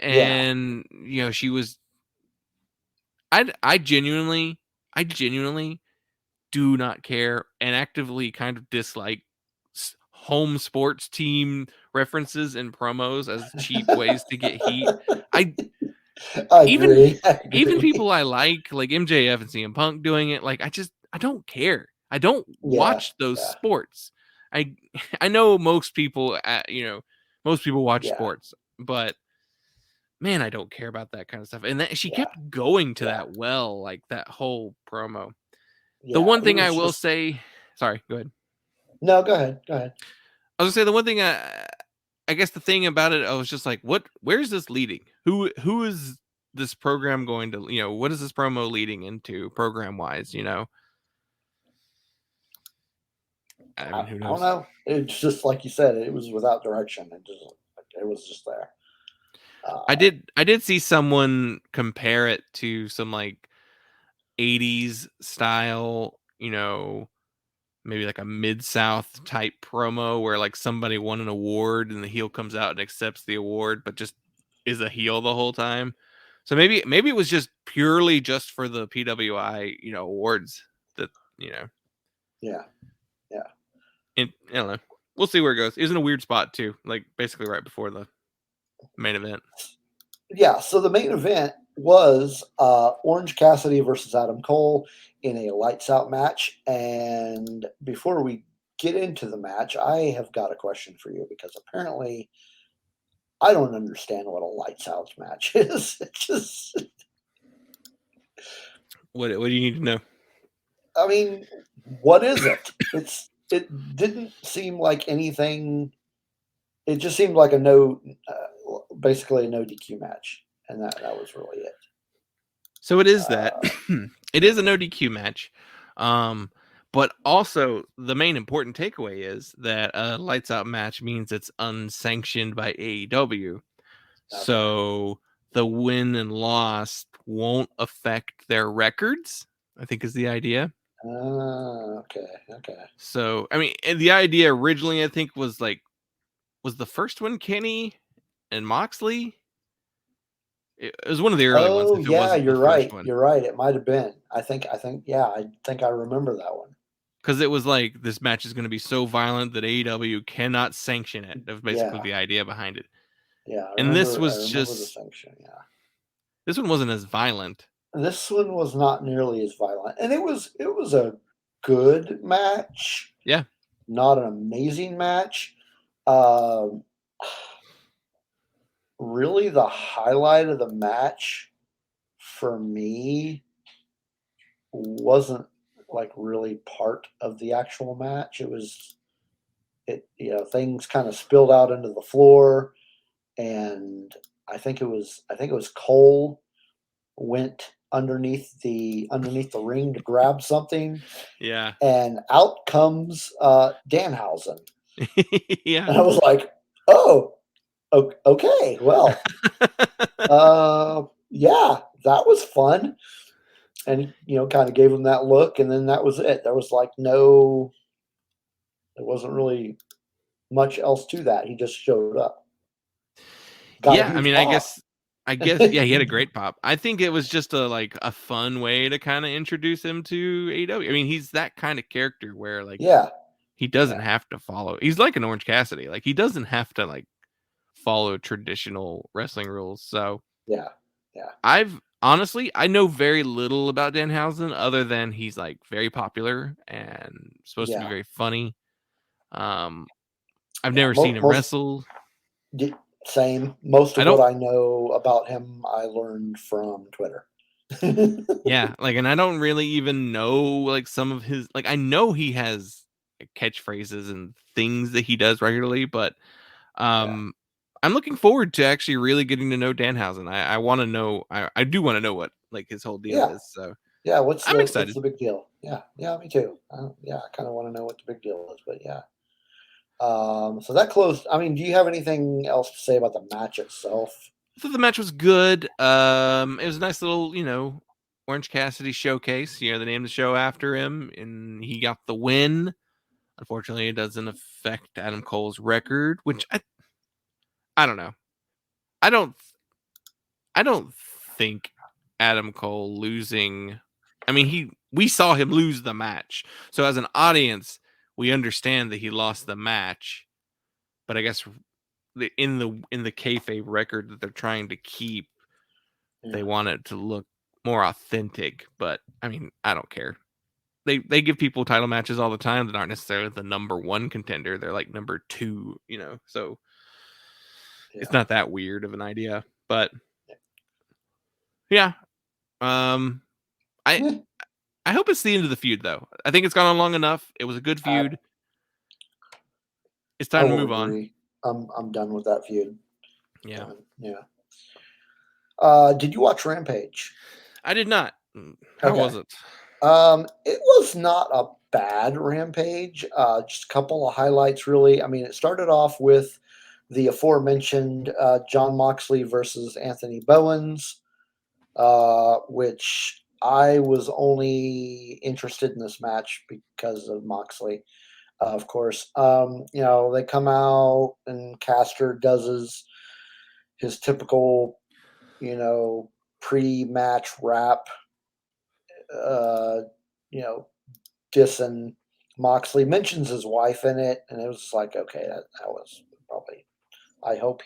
C: yeah,
B: and she was. I genuinely do not care and actively kind of dislike home sports team references and promos as cheap ways to get heat. I
C: I
B: even
C: agree. I
B: even
C: agree.
B: people I like MJF and CM Punk doing it, like I don't care. I don't
C: Yeah,
B: watch those
C: yeah,
B: sports. I I know most people most people watch
C: yeah,
B: sports, but man, I don't care about that kind of stuff. And she
C: yeah,
B: kept going to
C: yeah,
B: that well, like that whole promo. The
C: yeah.
B: one
C: It
B: thing I
C: was
B: will
C: just
B: say, sorry, go ahead.
C: no. Go ahead. Go ahead.
B: I was gonna say the one thing I guess the thing about it, I was just like, where's this leading? Who is this program going to, what is this promo leading into program wise, I mean, who
C: I don't
B: knows?
C: know. It's just like you said. It was without direction. It was just there.
B: I did see someone compare it to some like 80s style, maybe like a mid-south type promo where like somebody won an award and the heel comes out and accepts the award but just is a heel the whole time. So maybe it was just purely just for the PWI, awards that,
C: Yeah, yeah,
B: I don't know. We'll see where it goes. It was in a weird spot too, like basically right before the main event.
C: yeah. So the main event was Orange Cassidy versus Adam Cole in a lights out match. And before we get into the match, I have got a question for you because apparently I don't understand what a lights out match is. It's just,
B: What do you need to know?
C: I mean, what is it? It didn't seem like anything. It just seemed like a no, basically a no DQ match, and that was really it.
B: So it is that.
C: Uh,
B: It is a no DQ match. Um, but also the main important takeaway is that a lights out match means it's unsanctioned by AEW.
C: okay.
B: So the win and loss won't affect their records, I think is the idea.
C: Okay. Okay.
B: So I mean, and the idea originally I think was the first one Kenny and Moxley It was one of the early ones,
C: Oh
B: if it
C: yeah,
B: wasn't the
C: you're
B: first
C: right.
B: one.
C: You're right. It might have been. Yeah, I think I remember that one.
B: Because it was like, this match is going to be so violent that AEW cannot sanction it. That was basically
C: Yeah,
B: the idea behind it.
C: yeah.
B: And this
C: I
B: was
C: remember the
B: just,
C: sanction. Yeah.
B: this one wasn't as violent.
C: This one was not nearly as violent, and it was a good match,
B: Yeah.
C: not an amazing match. Um, Really, the highlight of the match for me wasn't like really part of the actual match. Things kind of spilled out into the floor, and I think it was Cole went underneath the ring to grab something,
B: Yeah.
C: and out comes Danhausen,
B: Yeah.
C: and I was like, "Oh, okay, well, yeah, that was fun." And kind of gave him that look, and then that was it. There was like there wasn't really much else to that. He just showed up, got a
B: Yeah, I
C: huge
B: mean,
C: pop.
B: I guess, yeah, he had a great pop. I think it was just a fun way to kind of introduce him to AEW. I mean, he's that kind of character where like
C: Yeah,
B: he doesn't
C: yeah,
B: have to follow. He's like an Orange Cassidy. Like he doesn't have to like follow traditional wrestling rules. So
C: yeah, yeah,
B: I've honestly, I know very little about Danhausen other than he's like very popular and supposed to be
C: yeah,
B: very funny. Um, I've
C: yeah.
B: never seen him wrestle.
C: Di- Same. Most
B: I
C: of what
B: don't.
C: I know about him, I learned from Twitter.
B: Yeah, like, and I don't really even know like some of his. Like, I know he has like, catchphrases and things that he does regularly, but
C: Yeah,
B: um, I'm looking forward to actually really getting to know Danhausen. I want to know. I do want to know what like his whole deal
C: yeah,
B: is. So
C: yeah. What's
B: I'm
C: the
B: excited.
C: big deal? Yeah, yeah, me too. Yeah, I kind of want to know what the big deal is, but yeah. So that closed. I mean, do you have anything else to say about the match itself?
B: I thought the match was good. It was a nice little, Orange Cassidy showcase. They named the show after him, and he got the win. Unfortunately, it doesn't affect Adam Cole's record, which I don't know. I don't I don't think Adam Cole losing. I mean, we saw him lose the match, so as an audience, we understand that he lost the match. But I guess in the kayfabe record that they're trying to keep, they
C: Yeah,
B: want it to look more authentic. But I mean, I don't care. They give people title matches all the time that aren't necessarily the number one contender. They're like number two, So it's
C: yeah.
B: not that weird of an idea. But yeah, um, I
C: Eh,
B: I hope it's the end of the feud though. I think it's gone on long enough. It was a good
C: I
B: feud. It's
C: I
B: time to
C: will
B: move on.
C: agree. I'm done with that feud.
B: Yeah,
C: Done. Yeah. Did you watch Rampage?
B: I did not. How
C: Okay.
B: was it?
C: It was not a bad Rampage. Just a couple of highlights, really. I mean, it started off with the aforementioned John Moxley versus Anthony Bowens, which I was only interested in this match because of Moxley, of course. They come out and Caster does his typical, you know, pre-match rap, uh, you know, dissing Moxley, mentions his wife in it, and it was just like, okay, that was probably. I hope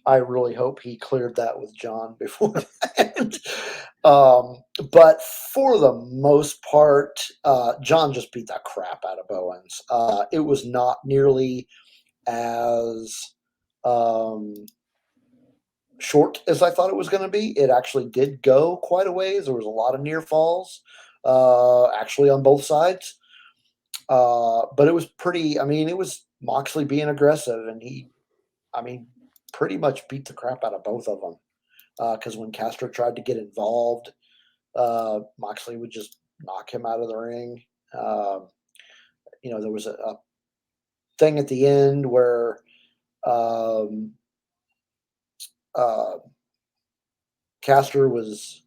C: I really hope he cleared that with John beforehand. But for the most part, John just beat the crap out of Bowens. It was not nearly as um, short as I thought it was going to be. It actually did go quite a ways. There was a lot of near falls, actually on both sides. But it was pretty. I mean, it was Moxley being aggressive, and I mean, pretty much beat the crap out of both of them. Because when Castro tried to get involved, Moxley would just knock him out of the ring. Um, there was a thing at the end where um, uh, Castor was.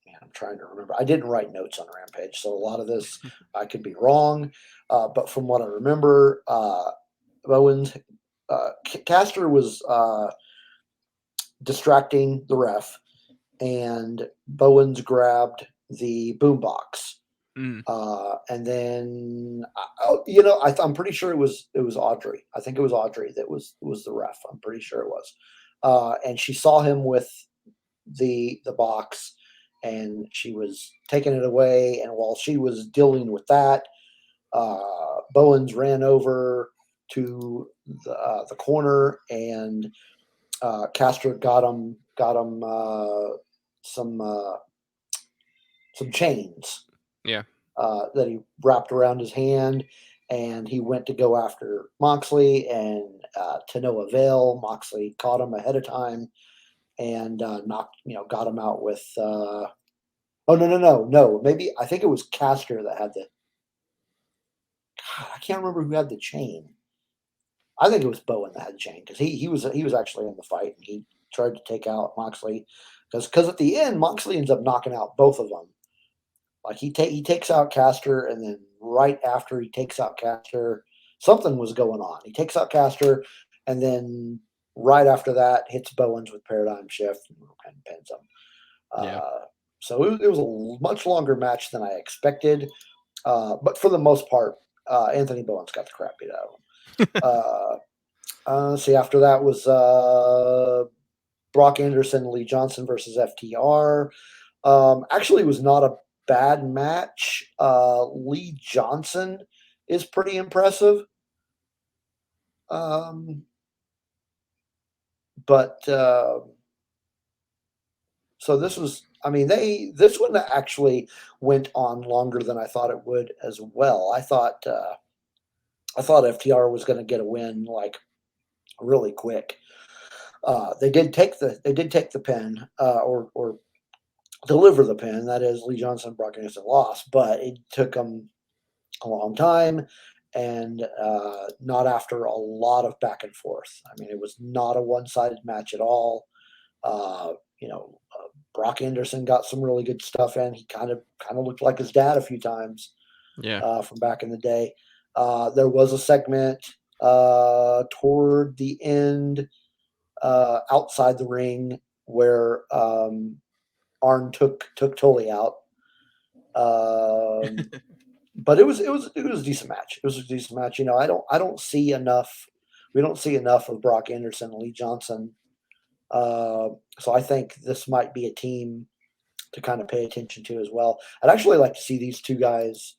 C: Man, I'm trying to remember. I didn't write notes on Rampage, so a lot of this I could be wrong. But from what I remember, Bowens, Castor was distracting the ref, and Bowens grabbed the boombox.
B: Mm.
C: And then, I'm pretty sure it was Audrey. I think it was Audrey that was the ref. I'm pretty sure it was. And she saw him with the box, and she was taking it away. And while she was dealing with that, Bowens ran over to the corner, and Castro got him some some chains
B: Yeah.
C: that he wrapped around his hand, and he went to go after Moxley, and to no avail. Moxley caught him ahead of time and got him out with. Oh, no! Maybe I think it was Caster that had the. God, I can't remember who had the chain. I think it was Bowen that had the chain, because he was actually in the fight, and he tried to take out Moxley, because at the end Moxley ends up knocking out both of them. Like he takes out Caster, and then right after he takes out Caster, something was going on. He takes out Caster, and then right after that hits Bowens with Paradigm Shift and pins him.
B: Yeah.
C: So it was a much longer match than I expected, but for the most part, Anthony Bowens got the crap beat out of him. See, after that was Brock Anderson, Lee Johnson versus FTR. Actually, it was not a bad match. Lee Johnson is pretty impressive. But so this was, this one actually went on longer than I thought it would as well. I thought FTR was going to get a win like really quick. They did take the pin, or deliver the pin. That is, Lee Johnson and Brock Anderson lost, but it took them a long time, and not after a lot of back and forth. I mean, it was not a one-sided match at all. Uh, Brock Anderson got some really good stuff in. He kind of looked like his dad a few times
B: Yeah.
C: from back in the day. There was a segment toward the end, outside the ring, where Arn took Tully out. But it was a decent match. It was a decent match. I don't see enough. We don't see enough of Brock Anderson and Lee Johnson. So I think this might be a team to kind of pay attention to as well. I'd actually like to see these two guys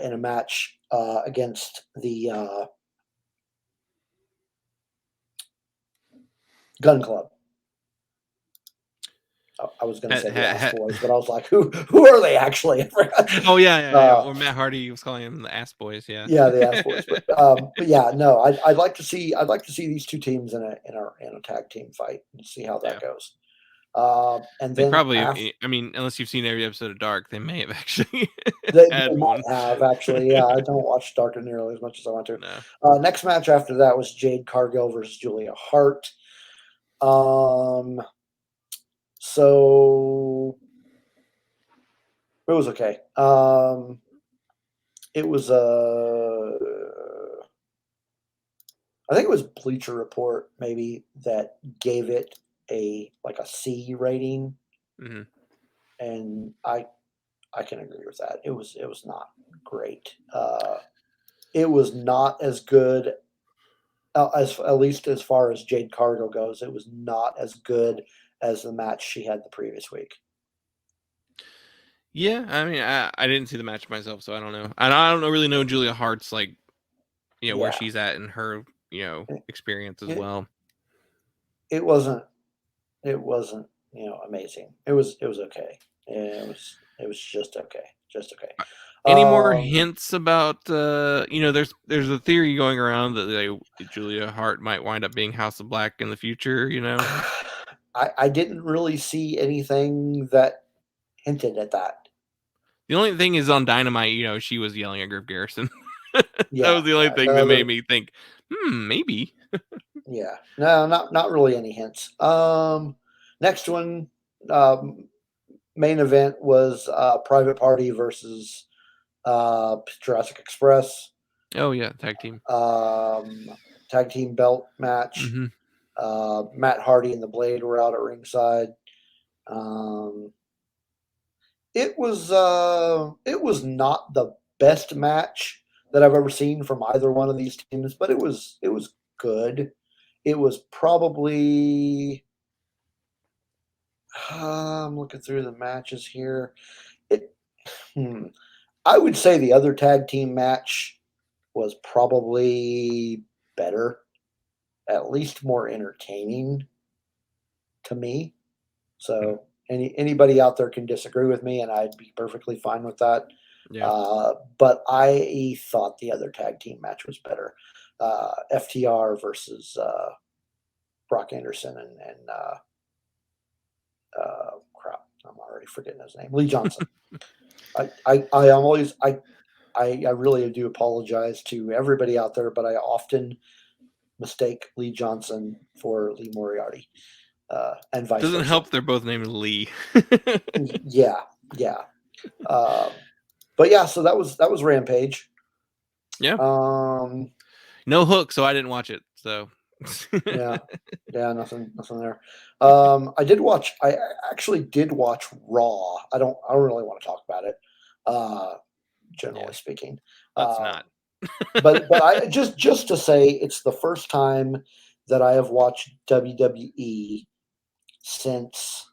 C: in a match against the Gun Club. I was going to say the Ass Boys, but I was like, who are they actually?
B: Oh yeah. Or Matt Hardy was calling them the Ass Boys. Yeah.
C: Yeah, the Ass Boys. But yeah, no, I'd like to see these two teams in a tag team fight and see how that goes. And
B: They
C: then
B: probably. I mean, unless you've seen every episode of Dark, they may have actually
C: they
B: had
C: might
B: one.
C: have actually. Yeah, I don't watch Dark nearly as much as I want to.
B: No.
C: Next match after that was Jade Cargill versus Julia Hart. So it was okay. It was I think it was Bleacher Report maybe that gave it a C rating,
B: Mm-hmm.
C: and I can agree with that. It was not great. It was not as good, as at least as far as Jade Cargill goes. It was not as good as the match she had the previous week.
B: Yeah, I mean, I didn't see the match myself, so I don't know. And I don't really know Julia Hart's where
C: Yeah,
B: she's at in her experience as
C: it,
B: well.
C: it wasn't amazing. It was okay. It was just okay,
B: Any more hints about there's a theory going around that Julia Hart might wind up being House of Black in the future.
C: I didn't really see anything that hinted at that.
B: The only thing is on Dynamite, she was yelling at Griff Garrison. That
C: Yeah,
B: was the only thing that made me think, maybe.
C: Yeah, no, not really any hints. Next one, main event was Private Party versus Jurassic Express.
B: Oh yeah, tag team.
C: Tag team belt match.
B: Mm-hmm.
C: Matt Hardy and the Blade were out at ringside. Um, it was not the best match that I've ever seen from either one of these teams, but it was good. It was probably I'm looking through the matches here. It hmm, I would say the other tag team match was probably better, at least more entertaining to me.
B: Hmm.
C: So anybody out there can disagree with me, and I'd be perfectly fine with that.
B: Yeah.
C: But I thought the other tag team match was better. FTR versus Brock Anderson and crap, I'm already forgetting his name. Lee Johnson. I am always I really do apologize to everybody out there, but I often mistake Lee Johnson for Lee Moriarty, and vice
B: Doesn't
C: versa.
B: help they're both named Lee.
C: Yeah, yeah. Um, but yeah, so that was Rampage.
B: Yeah.
C: Um,
B: No hook, so I didn't watch it. So
C: yeah, yeah, nothing there. I actually did watch Raw. I don't really want to talk about it,
B: yeah,
C: generally speaking.
B: let's
C: Um,
B: not.
C: but I just to say it's the first time that I have watched WWE since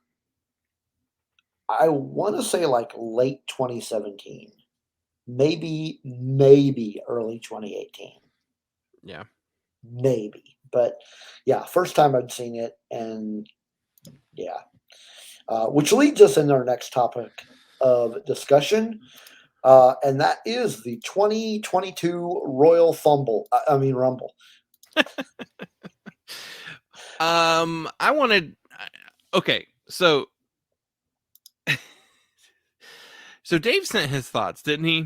C: I want to say like late 2017, maybe early 2018,
B: Yeah.
C: maybe. But yeah, first time I'd seen it, and yeah, which leads us in our next topic of discussion, and that is the 2022 Royal Fumble. I mean Rumble.
B: I wanted. Okay, so Dave sent his thoughts, didn't he?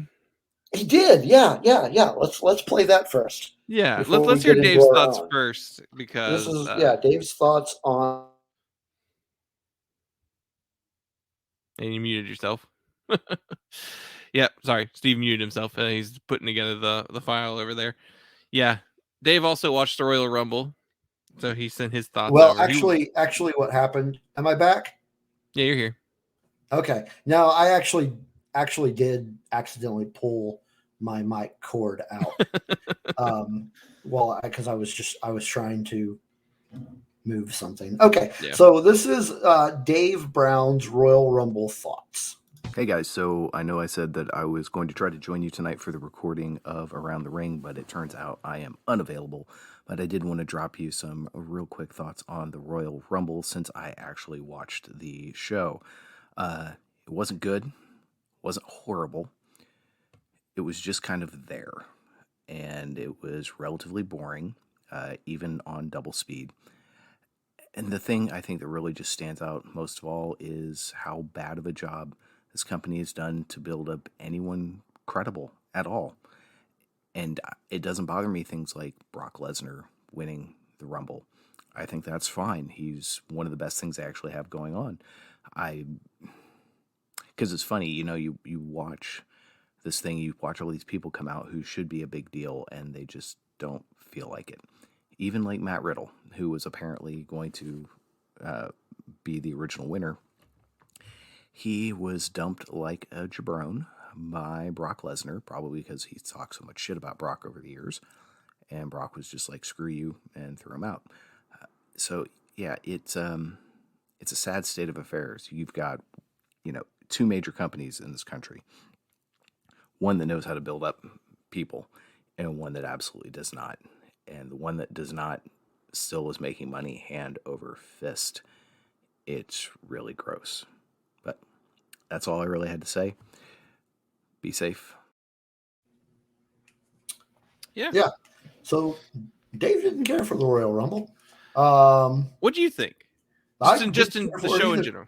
C: He did, yeah. Let's play that first
B: Yeah.
C: before we
B: Let's hear
C: get into
B: Dave's
C: our
B: thoughts
C: own.
B: first
C: This
B: because
C: is Dave's thoughts on.
B: and you muted yourself. Yeah, sorry, Steve muted himself. He's putting together the file over there. Yeah, Dave also watched the Royal Rumble, so he sent his thoughts
C: Well,
B: over.
C: actually, what happened? Am I back?
B: Yeah, you're here.
C: Okay. Now I actually did accidentally pull my mic cord out. Well, because I was trying to move something. Okay.
B: Yeah.
C: So this is Dave Brown's Royal Rumble thoughts.
A: Hey guys, so I know I said that I was going to try to join you tonight for the recording of Around the Ring, but it turns out I am unavailable. But I did want to drop you some real quick thoughts on the Royal Rumble since I actually watched the show. It wasn't good, wasn't horrible. It was just kind of there, and it was relatively boring, even on double speed. And the thing I think that really just stands out most of all is how bad of a job this company has done to build up anyone credible at all. And it doesn't bother me things like Brock Lesnar winning the Rumble. I think that's fine. He's one of the best things they actually have going on. Because it's funny, you watch this thing, you watch all these people come out who should be a big deal, and they just don't feel like it. Even like Matt Riddle, who was apparently going to be the original winner, he was dumped like a jabron by Brock Lesnar, probably because he talked so much shit about Brock over the years, and Brock was just like, screw you, and threw him out. So, yeah, it's a sad state of affairs. You've got, two major companies in this country. One that knows how to build up people, and one that absolutely does not. And the one that does not still is making money hand over fist. It's really gross. But that's all I really had to say. Be safe.
B: Yeah.
C: Yeah. So Dave didn't care for the Royal Rumble.
B: What do you think?
C: I
B: Just
C: didn't
B: in
C: care
B: the
C: for it
B: show in
C: either.
B: general.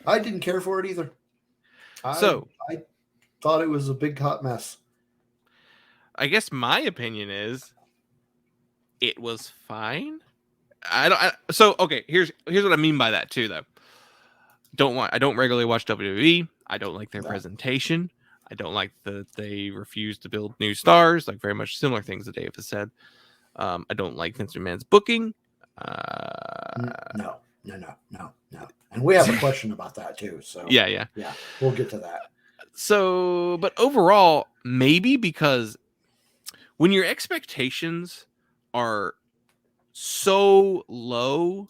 C: I didn't care for it either.
B: So
C: I thought it was a big hot mess.
B: I guess my opinion is it was fine. So okay, here's what I mean by that too, though. I don't regularly watch WWE. I don't like their
C: No.
B: presentation. I don't like that they refuse to build new stars, like very much similar things that Dave has said. I don't like Vince McMahon's booking.
C: No. And we have a question about that too. So
B: yeah.
C: we'll get to that.
B: So, but overall, maybe because when your expectations are so low,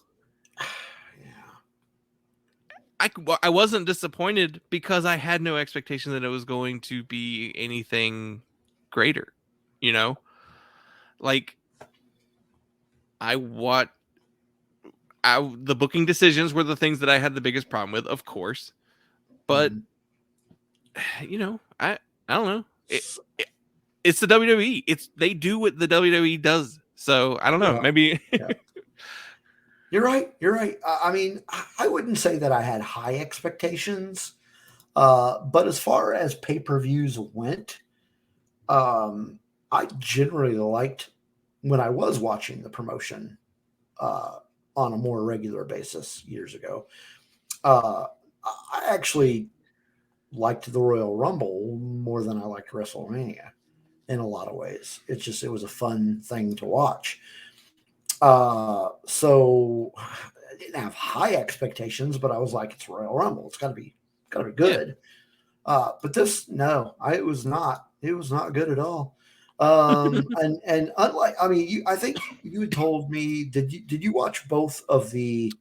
B: I wasn't disappointed because I had no expectation that it was going to be anything greater, you know? Like, the booking decisions were the things that I had the biggest problem with, of course. But, I don't know. It's the WWE. They do what the WWE does. So, I don't know. Maybe...
C: You're right. I mean, I wouldn't say that I had high expectations, but as far as pay-per-views went, I generally liked when I was watching the promotion on a more regular basis years ago. I actually liked the Royal Rumble more than I liked WrestleMania in a lot of ways. It was a fun thing to watch. So I didn't have high expectations, but I was like, it's Royal Rumble. It's gotta be good. Yeah. But it was not good at all. And unlike, I mean, I think you had told me, did you watch both of the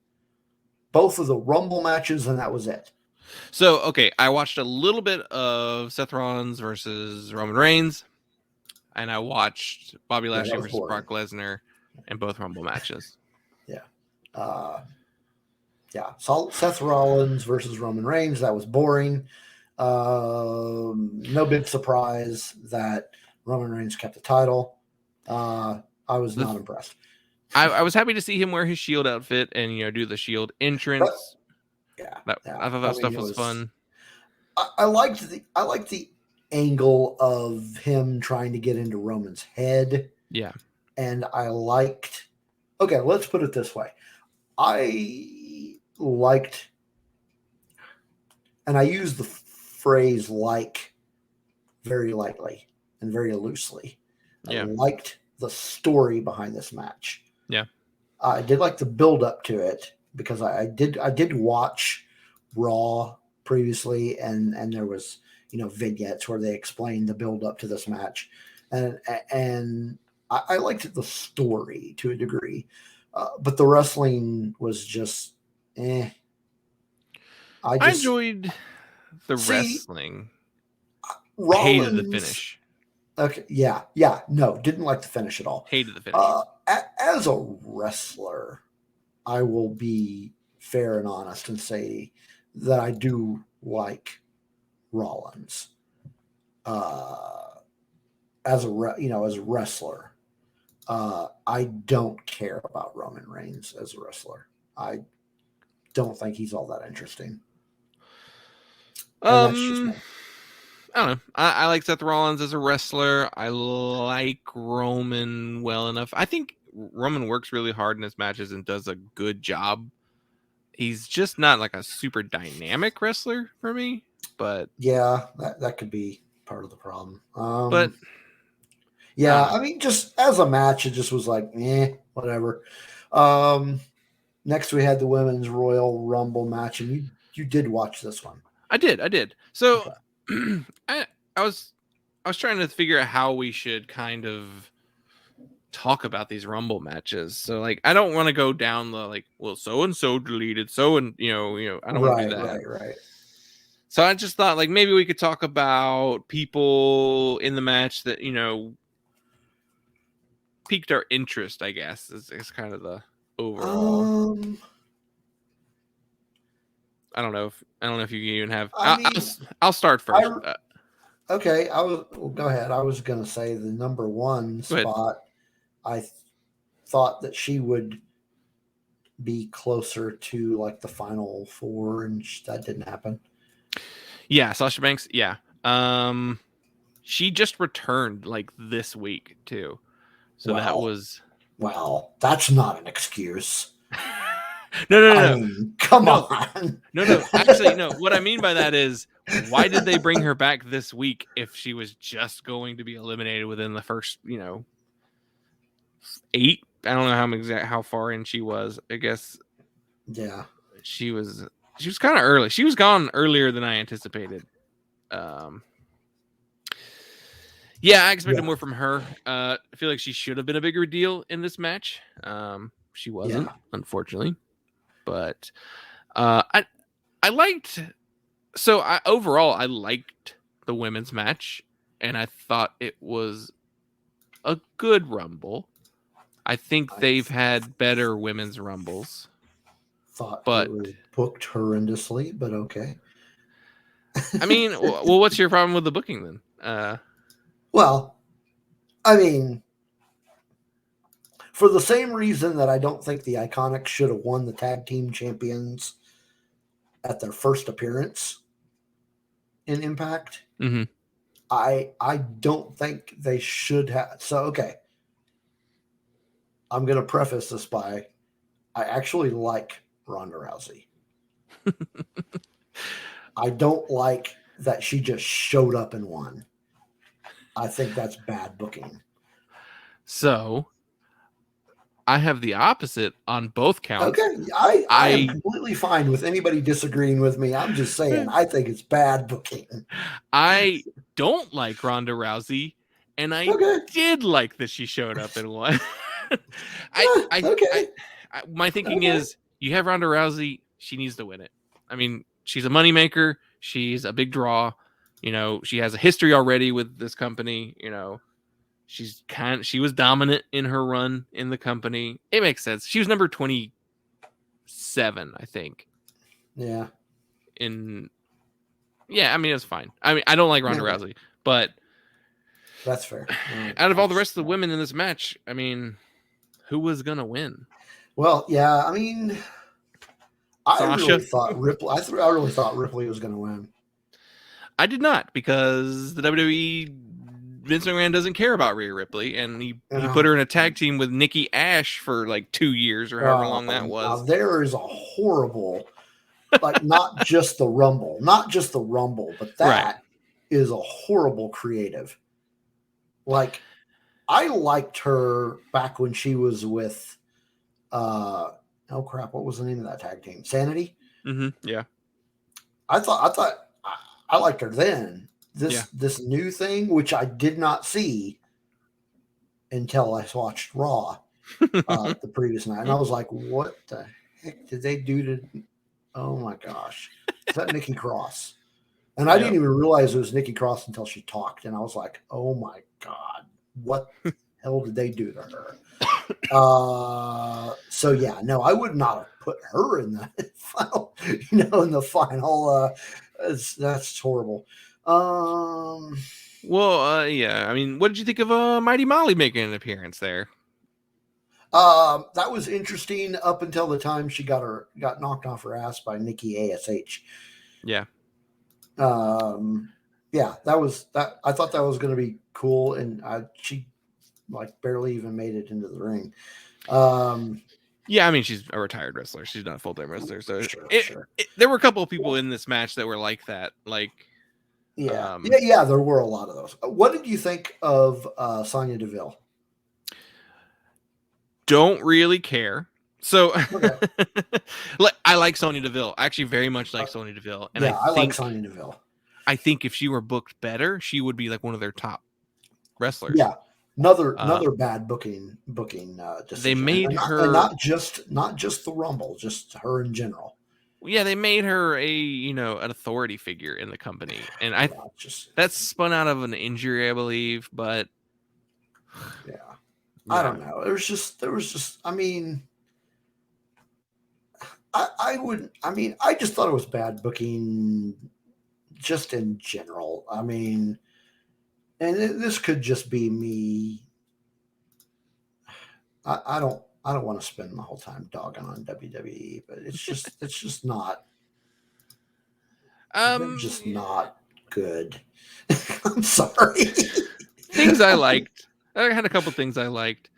C: Rumble matches and that was it?
B: So, okay, I watched a little bit of Seth Rollins versus Roman Reigns, and I watched Bobby Lashley versus Brock Lesnar in both Rumble matches.
C: Yeah. Seth Rollins versus Roman Reigns, that was boring. No big surprise that Roman Reigns kept the title. I was not impressed.
B: I was happy to see him wear his Shield outfit and do the Shield entrance. I thought that stuff was fun.
C: I liked the angle of him trying to get into Roman's head.
B: Yeah.
C: And I liked, okay, let's put it this way. I liked, and I use the phrase like very lightly and very loosely. I liked the story behind this match.
B: Yeah.
C: I did like the build up to it because I did watch Raw previously and there was, vignettes where they explained the build up to this match. And I liked the story to a degree, but the wrestling was just, I
B: enjoyed the wrestling.
C: Rollins,
B: hated the finish.
C: Okay, yeah, no, didn't like the finish at all.
B: Hated the finish.
C: As a wrestler, I will be fair and honest and say that I do like Rollins. As a wrestler, I don't care about Roman Reigns as a wrestler. I don't think he's all that interesting.
B: That's just me. I don't know. I like Seth Rollins as a wrestler. I like Roman well enough. I think Roman works really hard in his matches and does a good job. He's just not like a super dynamic wrestler for me, but
C: yeah, that could be part of the problem.
B: But
C: yeah, I mean, just as a match, it just was like, whatever. Next, we had the Women's Royal Rumble match, and you did watch this one.
B: I did. So okay. I was trying to figure out how we should kind of talk about these Rumble matches. So like, I don't want to go down the like, well, so and so deleted, so and I don't want to do that.
C: Right.
B: So I just thought like maybe we could talk about people in the match that piqued our interest. I guess is kind of the overall. I don't know if you even have. I'll start first.
C: Okay, go ahead. I was going to say the number one spot. I thought that she would be closer to like the final four, and that didn't happen.
B: Yeah, Sasha Banks. Yeah, she just returned like this week too, so that was.
C: Well, that's not an excuse.
B: No.
C: I mean, come on.
B: No. Actually, no. What I mean by that is, why did they bring her back this week if she was just going to be eliminated within the first, 8 I don't know how far in she was. I guess
C: Yeah.
B: she was kind of early. She was gone earlier than I anticipated. Yeah, I expected more from her. I feel like she should have been a bigger deal in this match. She wasn't, unfortunately. But I liked. So overall, I liked the women's match, and I thought it was a good Rumble. I think they've had better women's Rumbles.
C: Thought
B: But
C: it was booked horrendously, but okay.
B: I mean, well, what's your problem with the booking then?
C: Well, I mean, for the same reason that I don't think the Iconics should have won the tag team champions at their first appearance in Impact,
B: Mm-hmm.
C: I don't think they should have. So, okay. I'm going to preface this by I actually like Ronda Rousey. I don't like that she just showed up and won. I think that's bad booking.
B: So I have the opposite on both counts.
C: Okay, I am completely fine with anybody disagreeing with me. I'm just saying I think it's bad booking.
B: I don't like Ronda Rousey, and I did like that she showed up and won. My thinking is you have Ronda Rousey, she needs to win it. I mean, she's a moneymaker. She's a big draw. You know, she has a history already with this company. You know, she was dominant in her run in the company. It makes sense. She was number 27, I think.
C: Yeah.
B: I mean, it's fine. I mean, I don't like Ronda Rousey, but
C: that's fair.
B: Out of all the rest of the women in this match, I mean, who was gonna win?
C: Well, yeah, I mean,
B: Sasha?
C: I really thought Ripley was going to win.
B: I did not, because the WWE Vince McMahon doesn't care about Rhea Ripley, and he put her in a tag team with Nikki Ash for like 2 years or however long that was.
C: Now there is a horrible, like not just the Rumble, but that is a horrible creative. Like, I liked her back when she was with, oh crap, what was the name of that tag team? Sanity.
B: Mm-hmm. Yeah.
C: I liked her then. This new thing, which I did not see until I watched Raw the previous night, and I was like, "What the heck did they do to?" Oh my gosh, is that Nikki Cross? And I didn't even realize it was Nikki Cross until she talked, and I was like, "Oh my god, what the hell did they do to her?" So yeah, no, I would not have put her in the final. In the final. That's horrible.
B: Yeah. I mean, what did you think of Mighty Molly making an appearance there?
C: That was interesting up until the time she got knocked off her ass by Nikki ASH.
B: Yeah.
C: Yeah, that was that. I thought that was going to be cool, and she like barely even made it into the ring.
B: Yeah, I mean, she's a retired wrestler. She's not a full-time wrestler. So sure. There were a couple of people in this match that were like that. Like,
C: yeah, there were a lot of those. What did you think of Sonya Deville?
B: Don't really care. So I like Sonya Deville. I actually very much like Sonya Deville. And I
C: like Sonya Deville.
B: I think if she were booked better, she would be like one of their top wrestlers.
C: Yeah. Another bad booking decision.
B: They made her
C: and not just the Rumble, just her in general.
B: Yeah, they made her an authority figure in the company, and that's spun out of an injury, I believe. But
C: yeah, I don't know. There was just. I mean, I just thought it was bad booking, just in general. I mean. And this could just be me. I don't want to spend my whole time dogging on WWE, but it's just not. They're just not good. I'm sorry.
B: Things I liked. I had a couple things I liked.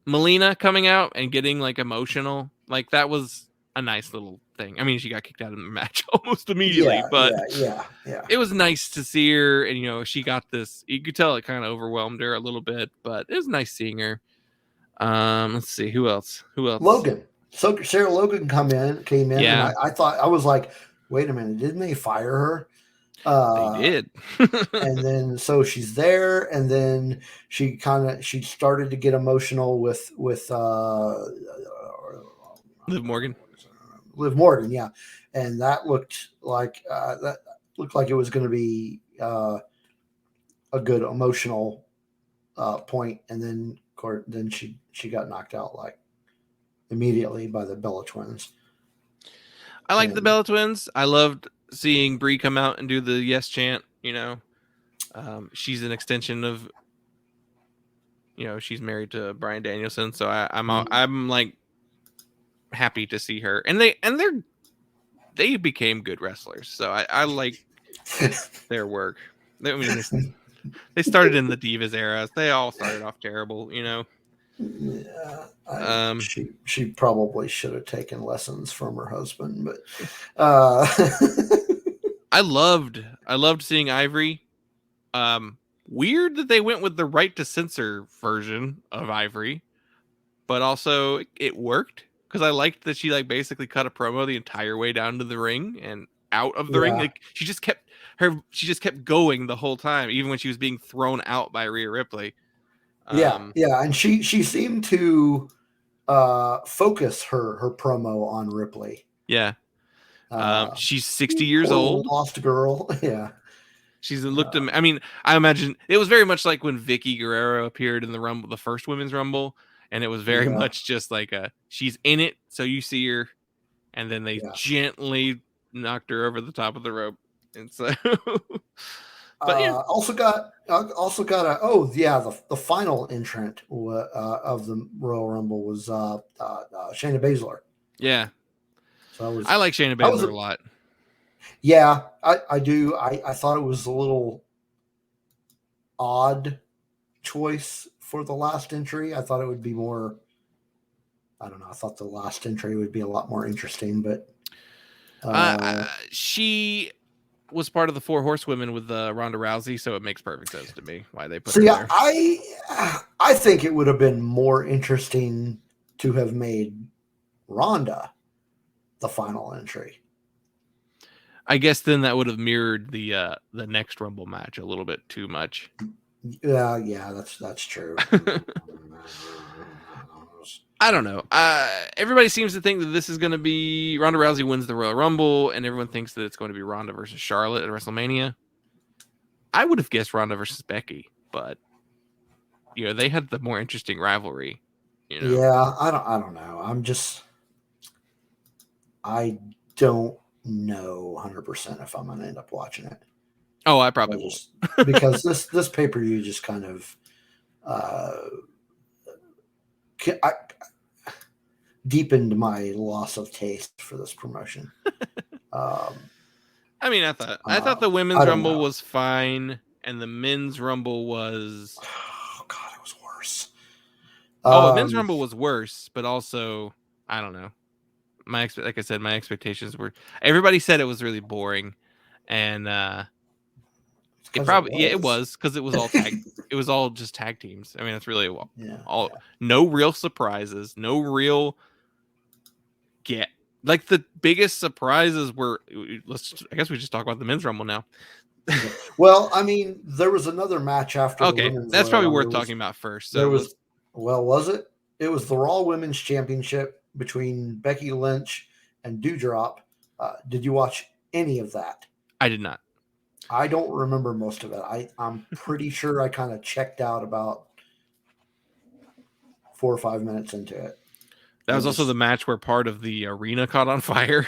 B: Melina coming out and getting like emotional, like that was a nice little thing. I mean, she got kicked out of the match almost immediately, but
C: yeah.
B: It was nice to see her, and she got this. You could tell it kind of overwhelmed her a little bit, but it was nice seeing her. Let's see who else.
C: Logan. So Sarah Logan came in,
B: Yeah.
C: and I thought, I was like, wait a minute, didn't they fire her?
B: They did.
C: And then so she's there, and then she started to get emotional with
B: Liv Morgan.
C: Liv Morgan, yeah, and that looked like it was going to be a good emotional point, and then she got knocked out like immediately by the Bella Twins.
B: I like the Bella Twins. I loved seeing Brie come out and do the yes chant. She's an extension of, she's married to Bryan Danielson, so I'm like happy to see her, and they became good wrestlers. So I like their work. I mean, they started in the Divas era. They all started off terrible,
C: Yeah, she probably should have taken lessons from her husband, but
B: I loved seeing Ivory. Weird that they went with the right to censor version of Ivory, but also it worked because I liked that she like basically cut a promo the entire way down to the ring and out of the ring. Like she just kept going the whole time, even when she was being thrown out by Rhea Ripley.
C: Yeah, and she seemed to focus her promo on Ripley.
B: Yeah. She's 60 years old.
C: Lost girl. Yeah.
B: She's looked at me. I mean, I imagine it was very much like when Vicky Guerrero appeared in the Rumble, the first women's Rumble, and it was very much just like she's in it, so you see her, and then they gently knocked her over the top of the rope, and so. But
C: also got the final entrant of the Royal Rumble was Shayna Baszler.
B: Yeah.
C: So
B: I like Shayna Baszler a lot.
C: Yeah, I do. I thought it was a little odd choice for the last entry. I thought it would be more. I don't know. I thought the last entry would be a lot more interesting, but
B: she was part of the 4 Horsewomen with Ronda Rousey, so it makes perfect sense to me why they put her there.
C: I think it would have been more interesting to have made Ronda the final entry.
B: I guess then that would have mirrored the next Rumble match a little bit too much.
C: Yeah, that's true.
B: I don't know. Everybody seems to think that this is going to be Ronda Rousey wins the Royal Rumble, and everyone thinks that it's going to be Ronda versus Charlotte at WrestleMania. I would have guessed Ronda versus Becky, but they had the more interesting rivalry.
C: Yeah, I don't know. I don't know 100% if I'm going to end up watching it.
B: Oh, I probably won't.
C: Because this pay-per-view just kind of deepened my loss of taste for this promotion.
B: I mean, I thought the women's Rumble was fine, and the men's Rumble was.
C: Oh God, it was worse.
B: The men's Rumble was worse, but also I don't know. Like I said, my expectations were. Everybody said it was really boring, and it probably it was because it was all tag. It was all just tag teams. I mean, that's really no real surprises, no real like the biggest surprises were. I guess we just talk about the men's Rumble now.
C: Well, I mean, there was another match after.
B: Okay, that's probably worth talking about first. So
C: was it? It was the Raw Women's Championship between Becky Lynch and Doudrop. Did you watch any of that?
B: I did not.
C: I don't remember most of it. I'm pretty sure I kind of checked out about 4 or 5 minutes into it.
B: That was also the match where part of the arena caught on fire.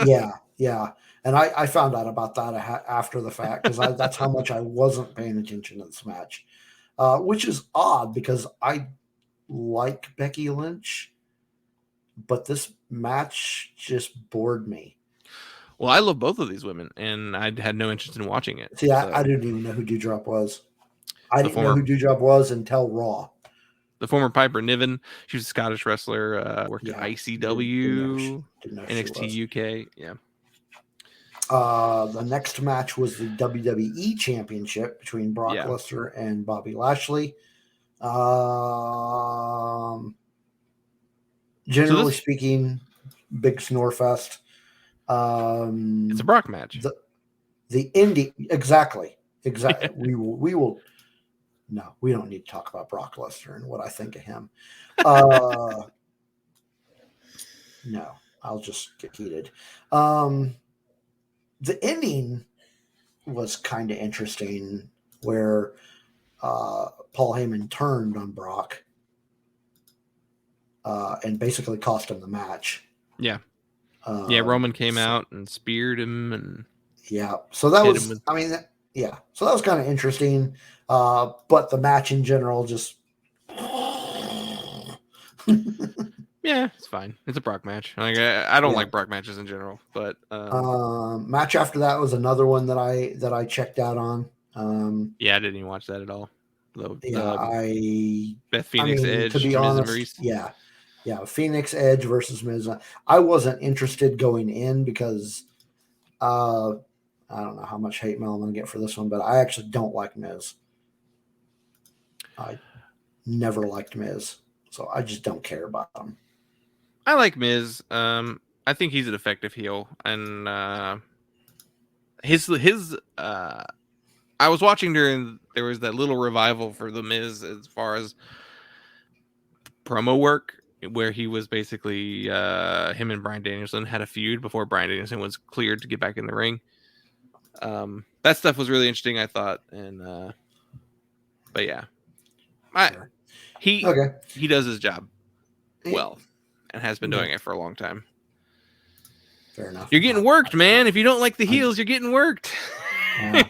C: Yeah. And I found out about that after the fact because that's how much I wasn't paying attention to this match, which is odd because I like Becky Lynch, but this match just bored me.
B: Well, I love both of these women, and I had no interest in watching it.
C: See, I didn't even know who Doudrop was. I didn't know who Doudrop was until Raw.
B: The former Piper Niven. She was a Scottish wrestler, worked at ICW, NXT UK. Yeah.
C: The next match was the WWE Championship between Brock Lesnar and Bobby Lashley. Generally
B: this
C: speaking, big snore fest.
B: it's a Brock match.
C: The indie exactly. We will. No, we don't need to talk about Brock Lesnar and what I think of him. No, I'll just get heated. The ending was kind of interesting, where Paul Heyman turned on Brock and basically cost him the match.
B: Yeah. Roman came out and speared him and
C: so that
B: hit
C: was
B: him with...
C: so that was kind of interesting. But the match in general just
B: yeah, it's fine. It's a Brock match. Like I don't like Brock matches in general, but
C: match after that was another one that I checked out on.
B: I didn't even watch that at all. Beth Phoenix Edge,
C: to be
B: Miz
C: honest,
B: and Maurice.
C: Phoenix Edge versus Miz. I wasn't interested going in because I don't know how much hate mail I'm going to get for this one, but I actually don't like Miz. I never liked Miz, so I just don't care about him.
B: I like Miz. I think he's an effective heel, and his I was watching there was that little revival for the Miz as far as promo work, where he was basically him and Bryan Danielson had a feud before Bryan Danielson was cleared to get back in the ring. That stuff was really interesting, I thought, and but yeah, he does his job well and has been doing it for a long time.
C: Fair enough.
B: You're getting worked, man. If you don't like the heels, you're getting worked.
C: No.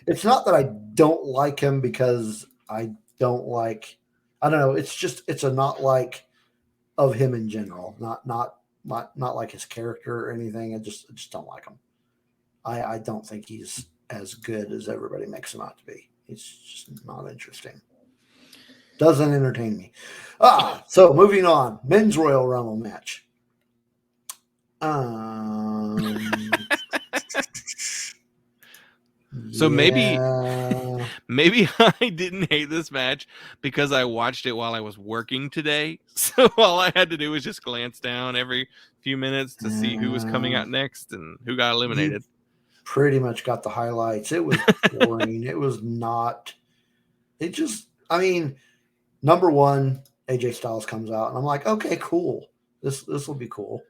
C: It's not that I don't like him because I don't like. I don't know. It's just it's a not like of him in general. Not like his character or anything. I just don't like him. I don't think he's as good as everybody makes him out to be. He's just not interesting. Doesn't entertain me. So moving on. Men's Royal Rumble match.
B: So maybe I didn't hate this match because I watched it while I was working today. So all I had to do was just glance down every few minutes to see who was coming out next and who got eliminated.
C: Pretty much got the highlights. It was boring. It was not. It just. I mean, number one, AJ Styles comes out, and I'm like, okay, cool. This will be cool.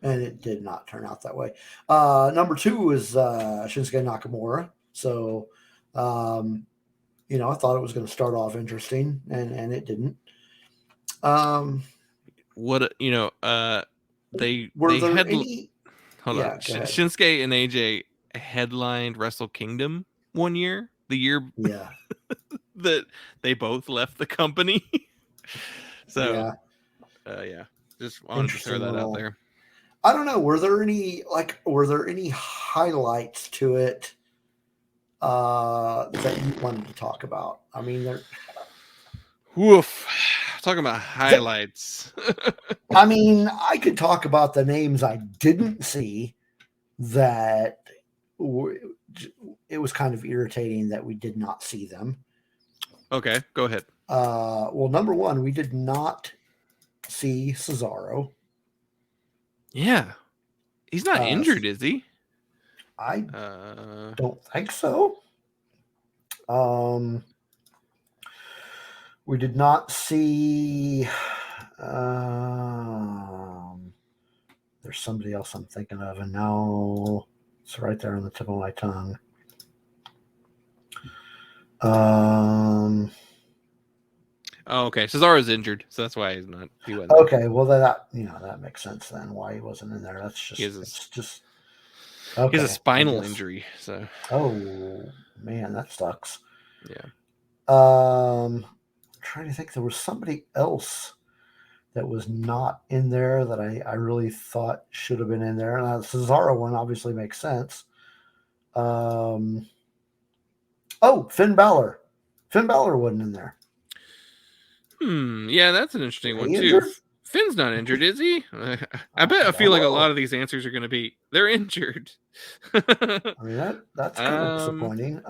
C: And it did not turn out that way. Number two is Shinsuke Nakamura. So, I thought it was going to start off interesting, and it didn't.
B: They hold on. Shinsuke and AJ headlined Wrestle Kingdom one year. The year that they both left the company. So just wanted to throw that out there.
C: I don't know. Were there any highlights to it that you wanted to talk about? I mean,
B: talking about highlights.
C: I mean, I could talk about the names I didn't see that it was kind of irritating that we did not see them.
B: Okay, go ahead.
C: Well, number one, we did not see Cesaro.
B: Yeah. He's not injured, is he?
C: I don't think so. We did not see. There's somebody else I'm thinking of, and now it's right there on the tip of my tongue.
B: Oh, okay. Cesaro's injured, so that's why he's not. He wasn't.
C: Okay, well that makes sense then. Why he wasn't in there? That's just.
B: Okay, he has a spinal injury. So.
C: Oh man, that sucks.
B: Yeah.
C: I'm trying to think. There was somebody else that was not in there that I really thought should have been in there. And the Cesaro one obviously makes sense. Finn Balor. Finn Balor wasn't in there.
B: Yeah, that's an interesting one too. Finn's not injured, is he? I feel like a lot of these answers are going to be they're injured.
C: I mean that's kind of disappointing.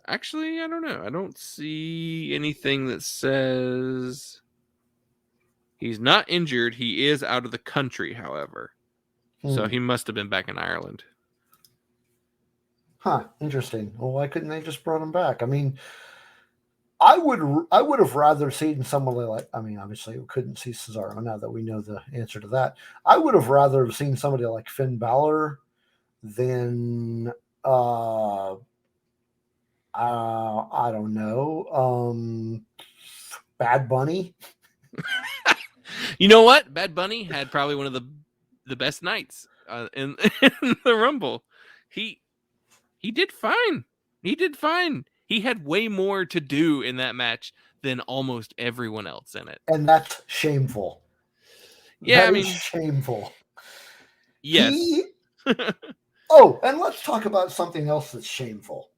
B: Actually, I don't know. I don't see anything that says he's not injured. He is out of the country, however. So he must have been back in Ireland.
C: Huh, interesting. Well, why couldn't they just brought him back? I mean, I would have rather seen someone like, I mean, obviously we couldn't see Cesaro now that we know the answer to that. I would have rather have seen somebody like Finn Balor than I don't know, Bad Bunny.
B: You know what? Bad Bunny had probably one of the best nights in the Rumble. He did fine. He did fine. He had way more to do in that match than almost everyone else in it.
C: And that's shameful.
B: Yeah,
C: that is shameful.
B: Yes.
C: Oh, and let's talk about something else that's shameful.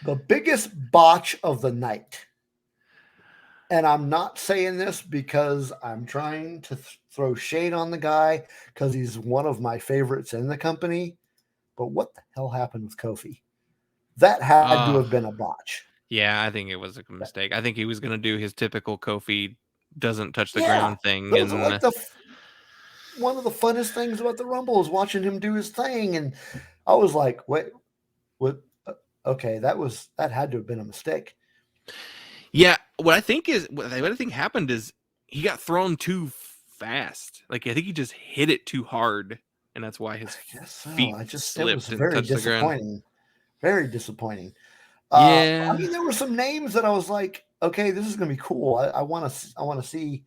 C: The biggest botch of the night. And I'm not saying this because I'm trying to throw shade on the guy because he's one of my favorites in the company. But what the hell happened with Kofi? That had to have been a botch.
B: Yeah, I think it was a mistake. I think he was going to do his typical Kofi doesn't touch the ground thing.
C: And like one of the funnest things about the Rumble is watching him do his thing. And I was like, wait, what? Okay, that had to have been a mistake.
B: Yeah, what I think happened is he got thrown too fast. Like I think he just hit it too hard, and that's why his feet slipped.
C: It was very disappointing. Very disappointing.
B: Yeah,
C: I mean, there were some names that I was like, okay, this is going to be cool. I want to see. I want to see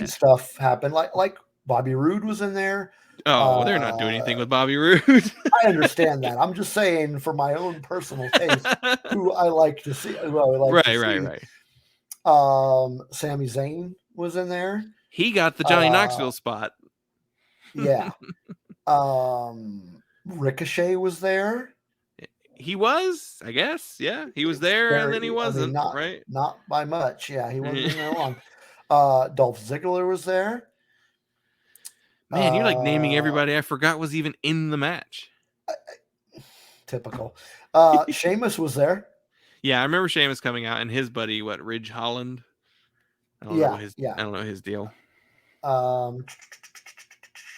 C: stuff happen. Like Bobby Roode was in there.
B: Oh, they're not doing anything with Bobby Roode.
C: I understand that. I'm just saying, for my own personal taste, who I like to see.
B: Right.
C: Sami Zayn was in there.
B: He got the Johnny Knoxville spot.
C: Yeah. Ricochet was there.
B: He was, I guess. Yeah, he was there, and then he wasn't. Right?
C: Not by much. Yeah, he wasn't in there long. Dolph Ziggler was there.
B: Man, you're like naming everybody I forgot was even in the match.
C: Typical. Sheamus was there.
B: Yeah, I remember Sheamus coming out and his buddy, Ridge Holland. I don't know his deal.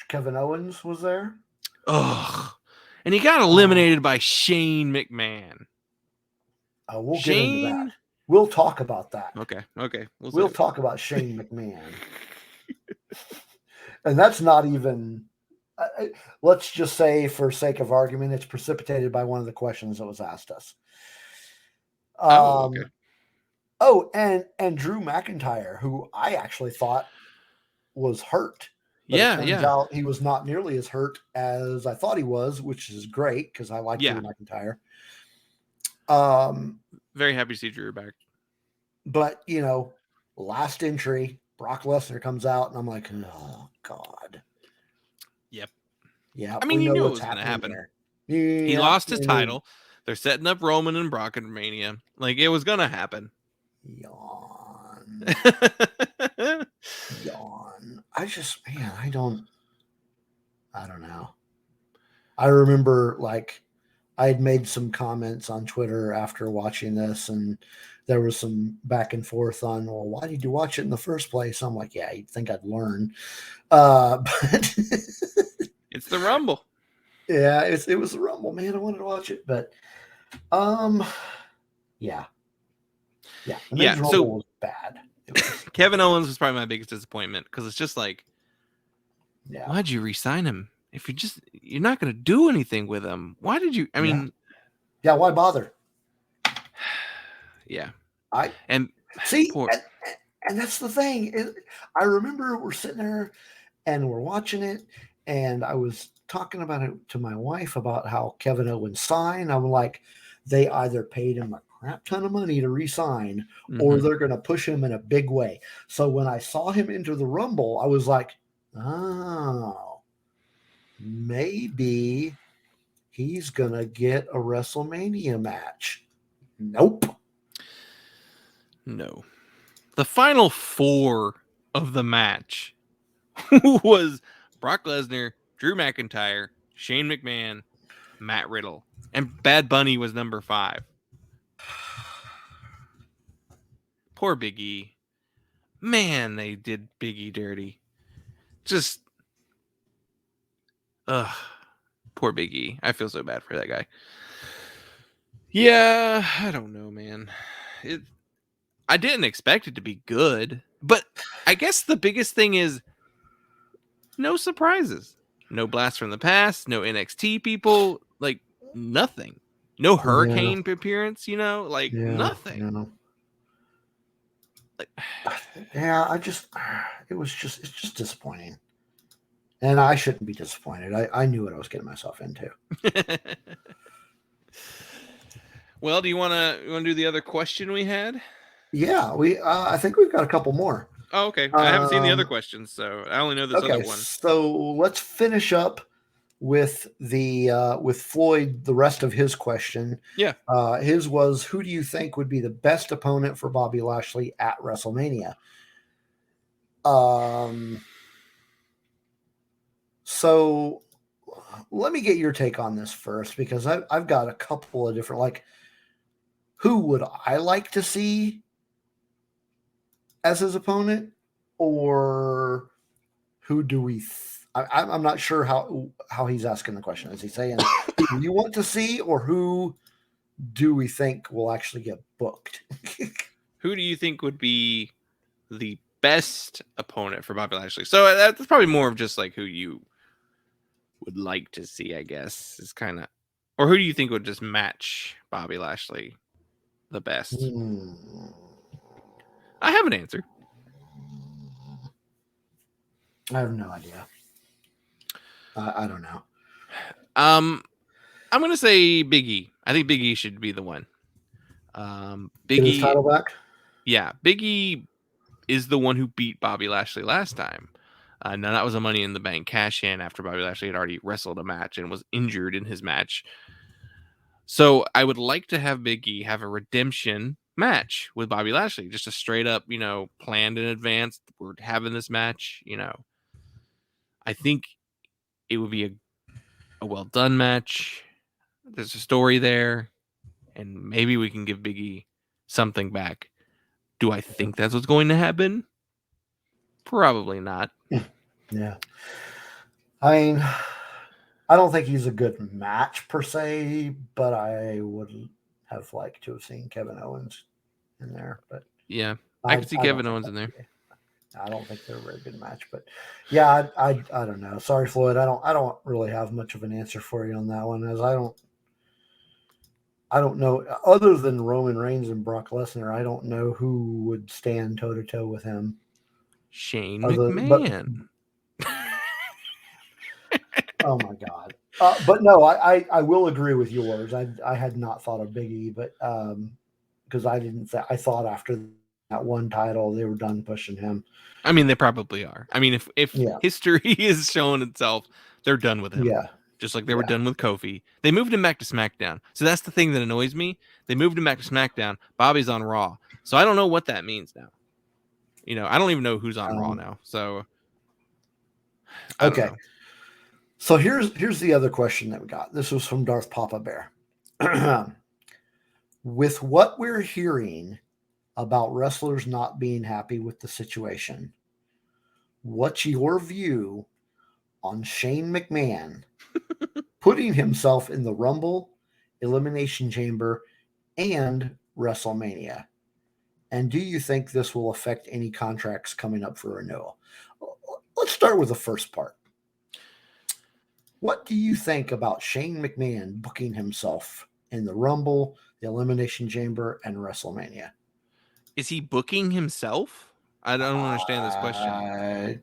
C: Kevin Owens was there.
B: Ugh. And he got eliminated by Shane McMahon.
C: We'll get into that. We'll talk about that.
B: Okay.
C: We'll talk about Shane McMahon. And that's not even, let's just say for sake of argument, it's precipitated by one of the questions that was asked us. And Drew McIntyre, who I actually thought was hurt. But it turns out he was not nearly as hurt as I thought he was, which is great because I like Drew McIntyre.
B: Very happy to see Drew back.
C: But, last entry, Brock Lesnar comes out, and I'm like, oh, God.
B: Yep.
C: Yeah.
B: I mean, you knew it was going to happen. He lost his title. They're setting up Roman and Brock in Mania. Like, it was going to happen.
C: Yawn. I don't know. I remember, I had made some comments on Twitter after watching this, and there was some back and forth on, well, why did you watch it in the first place? I'm like, yeah, you'd think I'd learn. But
B: it's the Rumble.
C: Yeah, it was the Rumble, man. I wanted to watch it, but yeah. The men's Rumble was bad.
B: Kevin Owens was probably my biggest disappointment because it's just like, why'd you re-sign him? If you're not going to do anything with him, why did you? I mean,
C: why bother?
B: Yeah,
C: and that's the thing. I remember we're sitting there and we're watching it, and I was talking about it to my wife about how Kevin Owens signed. I'm like, they either paid him a crap ton of money to re-sign, or they're going to push him in a big way. So when I saw him enter the Rumble, I was like, oh, maybe he's going to get a WrestleMania match. Nope.
B: No. The final 4 of the match was Brock Lesnar, Drew McIntyre, Shane McMahon, Matt Riddle, and Bad Bunny was number 5. Poor Big E. Man, they did Big E dirty. Just, poor Big E. I feel so bad for that guy. Yeah, I don't know, man. I didn't expect it to be good, but I guess the biggest thing is no surprises. No blast from the past, no NXT people, like nothing. No Hurricane appearance, like nothing. Like,
C: Yeah, it's just disappointing. And I shouldn't be disappointed. I knew what I was getting myself into.
B: Well, do you want to do the other question we had?
C: Yeah, I think we've got a couple more.
B: Oh, okay. I haven't seen the other questions, so I only know this other one.
C: So let's finish up with with Floyd, the rest of his question.
B: Yeah.
C: His was, who do you think would be the best opponent for Bobby Lashley at WrestleMania? So let me get your take on this first, because I've got a couple of different, like, who would I like to see as his opponent, or who do we I'm not sure how he's asking the question. Is he saying who do you want to see, or who do we think will actually get booked?
B: Who do you think would be the best opponent for Bobby Lashley? So that's probably more of just like who you would like to see, I guess, is kind of, or who do you think would just match Bobby Lashley the best? I have an answer.
C: I have no idea. I don't know.
B: I'm gonna say Big E. I think Big E should be the one. Big
C: Get
B: E,
C: his title back?
B: Yeah, Big E is the one who beat Bobby Lashley last time. Now that was a Money in the Bank cash-in after Bobby Lashley had already wrestled a match and was injured in his match. So I would like to have Big E have a redemption match with Bobby Lashley, just a straight up, planned in advance. We're having this match, I think it would be a well done match. There's a story there, and maybe we can give Big E something back. Do I think that's what's going to happen? Probably not.
C: Yeah. I mean, I don't think he's a good match per se, but I would have liked to have seen Kevin Owens in there. But
B: yeah, I could see Kevin Owens in there.
C: I don't think they're a very good match, but yeah, I don't know. Sorry, Floyd. I don't really have much of an answer for you on that one, as I don't know, other than Roman Reigns and Brock Lesnar, I don't know who would stand toe to toe with him.
B: Shane McMahon.
C: Oh my God. But no, I will agree with yours. I had not thought of Big E, but because I thought after that one title they were done pushing him.
B: I mean, they probably are. I mean, if history is showing itself, they're done with him.
C: Yeah.
B: Just like they were done with Kofi. They moved him back to SmackDown. So that's the thing that annoys me. They moved him back to SmackDown. Bobby's on Raw. So I don't know what that means now. I don't even know who's on Raw now. So I don't know.
C: So here's the other question that we got. This was from Darth Papa Bear. With what we're hearing about wrestlers not being happy with the situation, what's your view on Shane McMahon putting himself in the Rumble, Elimination Chamber, and WrestleMania? And do you think this will affect any contracts coming up for renewal? Let's start with the first part. What do you think about Shane McMahon booking himself in the Rumble, the Elimination Chamber, and WrestleMania?
B: Is he booking himself? I don't understand this question.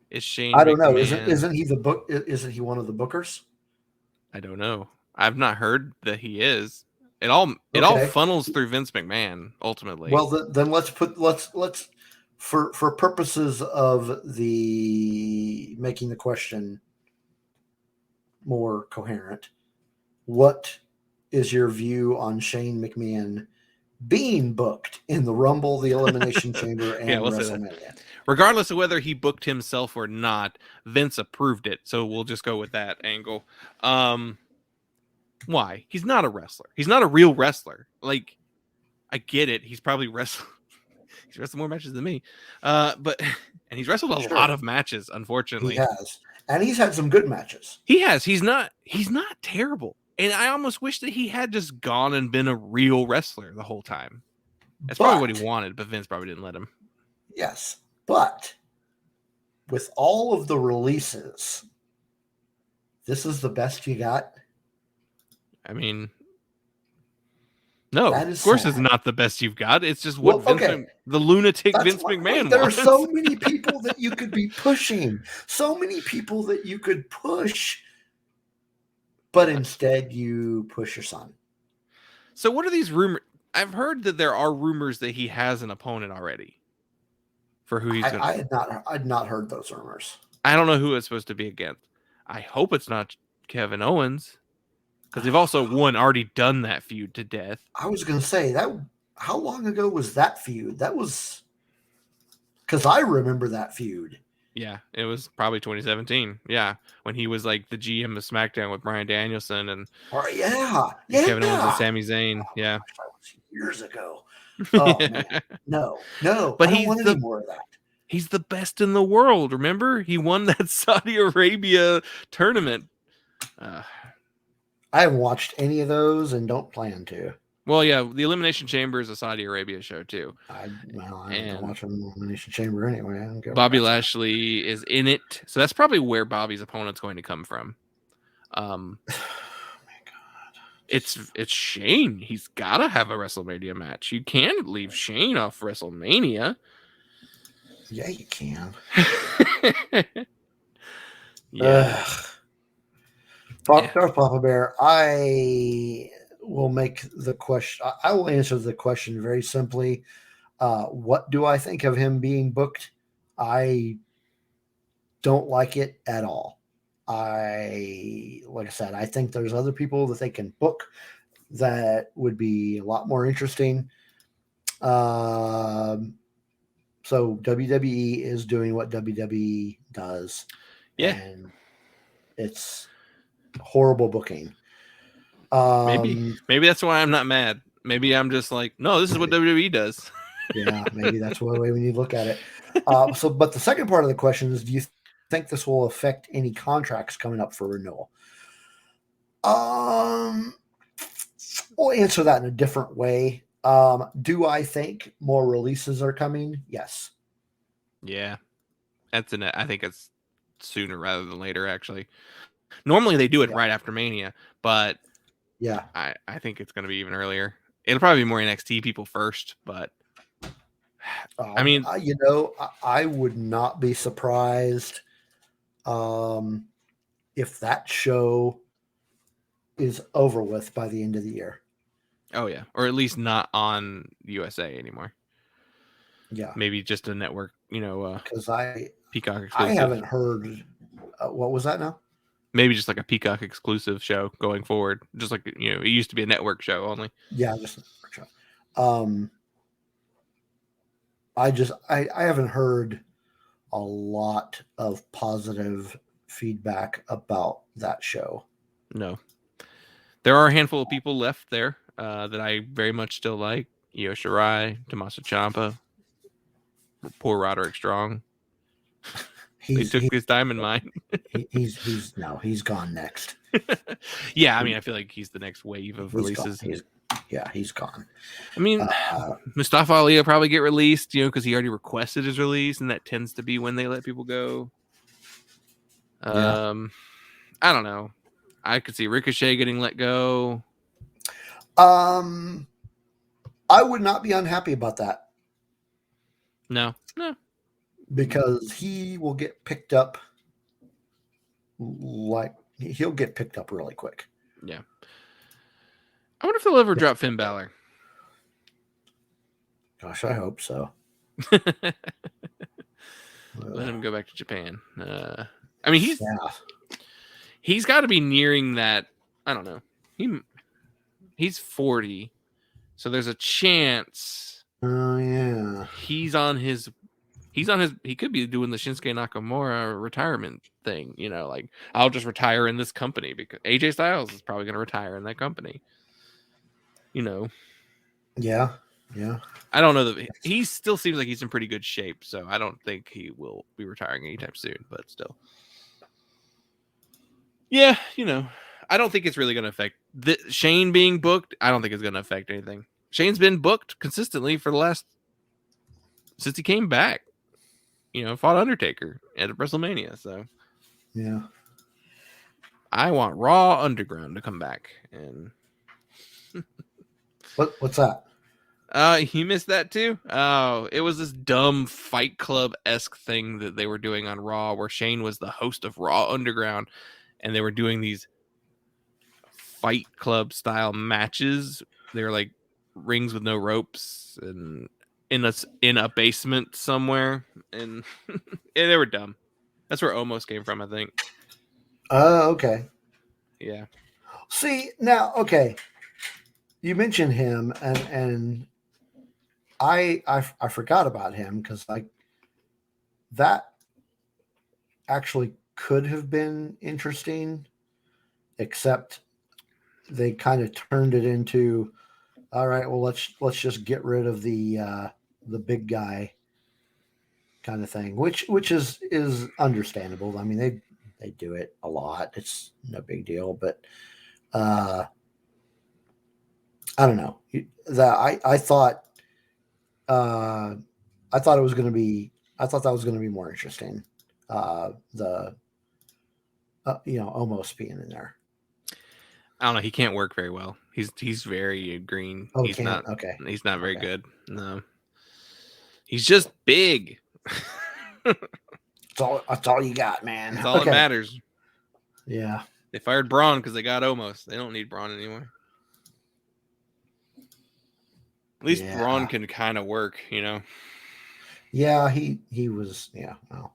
B: Is Shane
C: I don't
B: McMahon...
C: know. Isn't he the book? Isn't he one of the bookers?
B: I don't know. I've not heard that he is. It all funnels through Vince McMahon ultimately.
C: Well, then let's for purposes of the making the question more coherent, what is your view on Shane McMahon being booked in the Rumble, the Elimination Chamber, and
B: Yeah, we'll say that.
C: WrestleMania.
B: Regardless of whether he booked himself or not, Vince approved it. So we'll just go with that angle. Why? He's not a wrestler. He's not a real wrestler. Like, I get it. He's probably wrestled. He's wrestled more matches than me. But and he's wrestled a
C: Sure.
B: lot of matches, unfortunately.
C: He has. And he's had some good matches.
B: He has. He's not terrible. And I almost wish that he had just gone and been a real wrestler the whole time. That's probably what he wanted, but Vince probably didn't let him.
C: Yes. But with all of the releases, this is the best you got?
B: I mean, no,
C: That
B: of
C: is
B: course
C: sad.
B: it's not the best you've got. It's just what
C: Well,
B: the lunatic
C: That's
B: Vince
C: why-
B: McMahon
C: There are
B: wants.
C: so many people that you could be pushing. So many people that you could push. But instead you push your son.
B: So what are these rumors? I've heard that there are rumors that he has an opponent already for who he's going to.
C: I'd not heard those rumors.
B: I don't know who it's supposed to be against. I hope it's not Kevin Owens, because they've also already done that feud to death.
C: I was going to say that. How long ago was that feud? That was because I remember that feud.
B: Yeah, it was probably 2017. Yeah, when he was like the GM of SmackDown with Bryan Danielson and
C: Yeah,
B: Kevin Owens and Sami Zayn. Yeah,
C: that was years ago. Oh man, no,
B: But
C: I don't
B: he's
C: want any more of that.
B: He's the best in the world. Remember, he won that Saudi Arabia tournament.
C: I haven't watched any of those and don't plan to.
B: Well, yeah, the Elimination Chamber is a Saudi Arabia show too.
C: I don't watch an Elimination Chamber anyway. I don't care
B: Bobby
C: about that.
B: Lashley is in it, so that's probably where Bobby's opponent's going to come from.
C: Oh my god,
B: It's Shane. He's got to have a WrestleMania match. You can't leave Shane off WrestleMania.
C: yeah, you can.
B: Yeah.
C: Darth Papa Bear, I will make the question. I will answer the question very simply. What do I think of him being booked? I don't like it at all. Like I said, I think there's other people that they can book that would be a lot more interesting. So WWE is doing what WWE does.
B: Yeah.
C: And it's horrible booking.
B: Maybe that's why I'm not mad. Maybe I'm just like, no, this is what WWE does.
C: Yeah, maybe that's one way we need to look at it. But the second part of the question is, do you think this will affect any contracts coming up for renewal? We'll answer that in a different way. Do I think more releases are coming? Yes.
B: Yeah, I think it's sooner rather than later. Actually, normally they do it right after Mania, but
C: yeah,
B: I think it's going to be even earlier. It'll probably be more NXT people first, but I mean,
C: I would not be surprised if that show is over with by the end of the year.
B: Oh yeah, or at least not on USA anymore.
C: Yeah,
B: maybe just a network,
C: because
B: Peacock exclusive.
C: I haven't heard. What was that now?
B: Maybe just like a Peacock exclusive show going forward, just like it used to be a network show only.
C: Yeah, just a network show. I haven't heard a lot of positive feedback about that show.
B: No, there are a handful of people left there that I very much still like. Io Shirai, Tommaso Ciampa, poor Roderick Strong. They took his diamond mine.
C: he's gone next.
B: Yeah, I mean, I feel like he's the next wave of releases.
C: He's gone.
B: I mean, Mustafa Ali will probably get released, because he already requested his release, and that tends to be when they let people go. I don't know. I could see Ricochet getting let go.
C: I would not be unhappy about that.
B: No.
C: Because he will get picked up. He'll get picked up really quick.
B: Yeah. I wonder if they'll ever drop Finn Balor.
C: Gosh, I hope so.
B: Let him go back to Japan. I mean, he's got to be nearing that. I don't know. He's 40. So there's a chance
C: Oh yeah.
B: he could be doing the Shinsuke Nakamura retirement thing, like I'll just retire in this company because AJ Styles is probably going to retire in that company.
C: Yeah. Yeah.
B: I don't know that he still seems like he's in pretty good shape, so I don't think he will be retiring anytime soon, but still. Yeah, I don't think it's really going to affect Shane being booked. I don't think it's going to affect anything. Shane's been booked consistently since he came back. Fought Undertaker at WrestleMania. So
C: yeah.
B: I want Raw Underground to come back. And
C: What's that?
B: You missed that too? Oh, it was this dumb Fight Club-esque thing that they were doing on Raw where Shane was the host of Raw Underground and they were doing these Fight Club style matches. They were like rings with no ropes and in a basement somewhere, and they were dumb. That's where Omos came from, I think.
C: Oh, okay.
B: Yeah.
C: See now, okay. You mentioned him, and I forgot about him because that actually could have been interesting, except they kind of turned it into, all right, well let's just get rid of the big guy kind of thing, which is understandable. I mean they do it a lot. It's no big deal, but I don't know. I thought it was going to be. I thought that was going to be more interesting. Almost being in there.
B: I don't know. He can't work very well. He's very green.
C: Oh,
B: he's not.
C: Okay.
B: He's not very good. No. He's just big.
C: That's all you got, man.
B: That's all that matters.
C: Yeah.
B: They fired Braun because they got Omos. They don't need Braun anymore. At least Braun can kind of work,
C: Yeah, he was. Yeah. Well,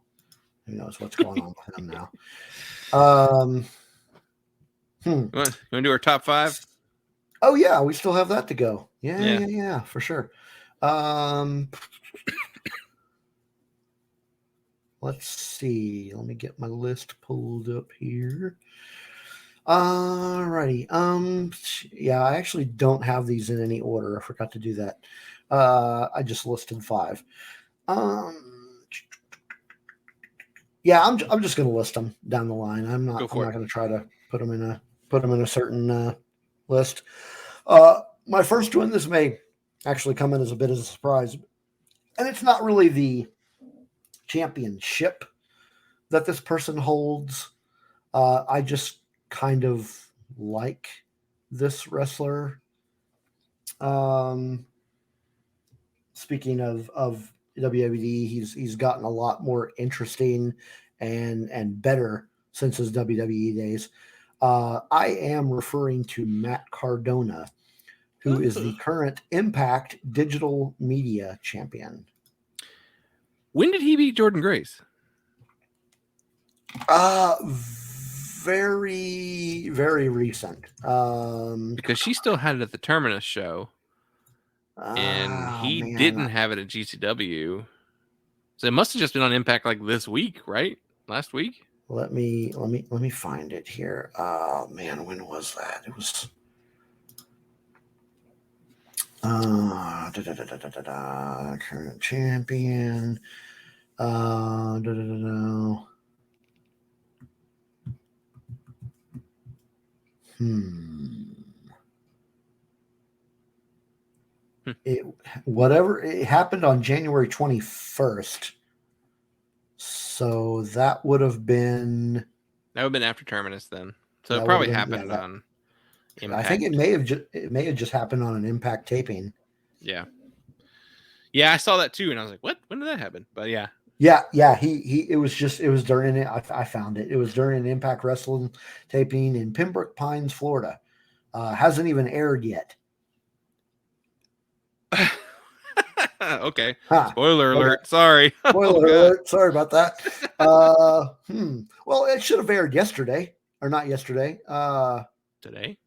C: who knows what's going on with him now?
B: You want to do our top 5?
C: Oh yeah, we still have that to go. Yeah, for sure. Let's see. Let me get my list pulled up here. Alrighty. Yeah, I actually don't have these in any order. I forgot to do that. I just listed 5. Yeah, I'm just going to list them down the line. I'm not going to try to put them in a certain list. My first one, this may actually come in as a bit of a surprise, and it's not really the championship that this person holds. I just kind of like this wrestler. Speaking of WWE, he's gotten a lot more interesting and better since his WWE days. I am referring to Matt Cardona, who is the current Impact Digital Media Champion.
B: When did he beat Jordan Grace?
C: Very, very recent.
B: Because she still had it at the Terminus show, and he didn't have it at GCW. So it must have just been on Impact like this week, right? Last week.
C: Let me find it here. Oh man, when was that? It was current champion. It happened on January 21st. So that would have been
B: after Terminus then. So it probably happened on Impact.
C: I think it may have just happened on an Impact taping.
B: Yeah. Yeah, I saw that too, and I was like, "What? When did that happen?" But yeah.
C: Yeah. It was during it. I found it. It was during an Impact Wrestling taping in Pembroke Pines, Florida. Hasn't even aired yet.
B: Okay. Spoiler alert. Okay. Sorry.
C: Spoiler alert. Sorry about that. Well, it should have aired yesterday, or not yesterday.
B: Today?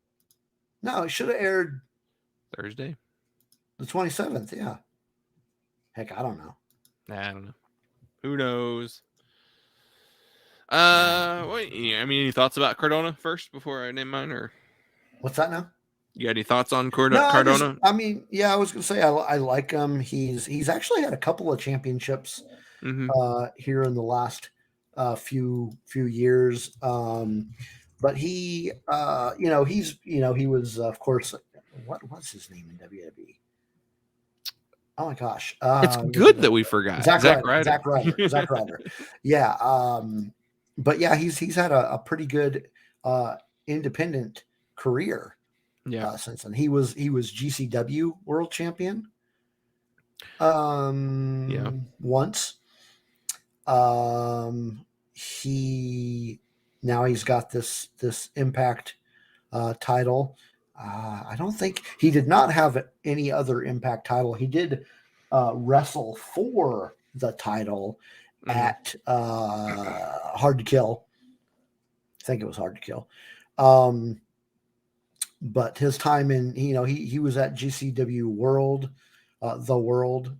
C: No, it should have aired
B: Thursday.
C: The 27th, yeah. Heck, I don't know.
B: I don't know. Who knows?
C: Yeah.
B: Wait, I mean, any thoughts about Cardona first before I name mine, or
C: What's that now?
B: you got any thoughts on
C: No,
B: Cardona?
C: I mean, yeah, I was gonna say I like him. He's actually had a couple of championships
B: Mm-hmm.
C: here in the last few years. But he he was of course, what was his name in WWE? Oh my gosh.
B: It's good that we forgot Zack Ryder.
C: Zack Ryder. Yeah. But yeah, he's had a pretty good independent career
B: Yeah.
C: since then. He was GCW world champion
B: Yeah.
C: once. He now he's got this Impact title. I don't think he did not have any other Impact title. He did wrestle for the title at Hard to Kill. I think it was Hard to Kill. But his time in, he was at GCW World, the World,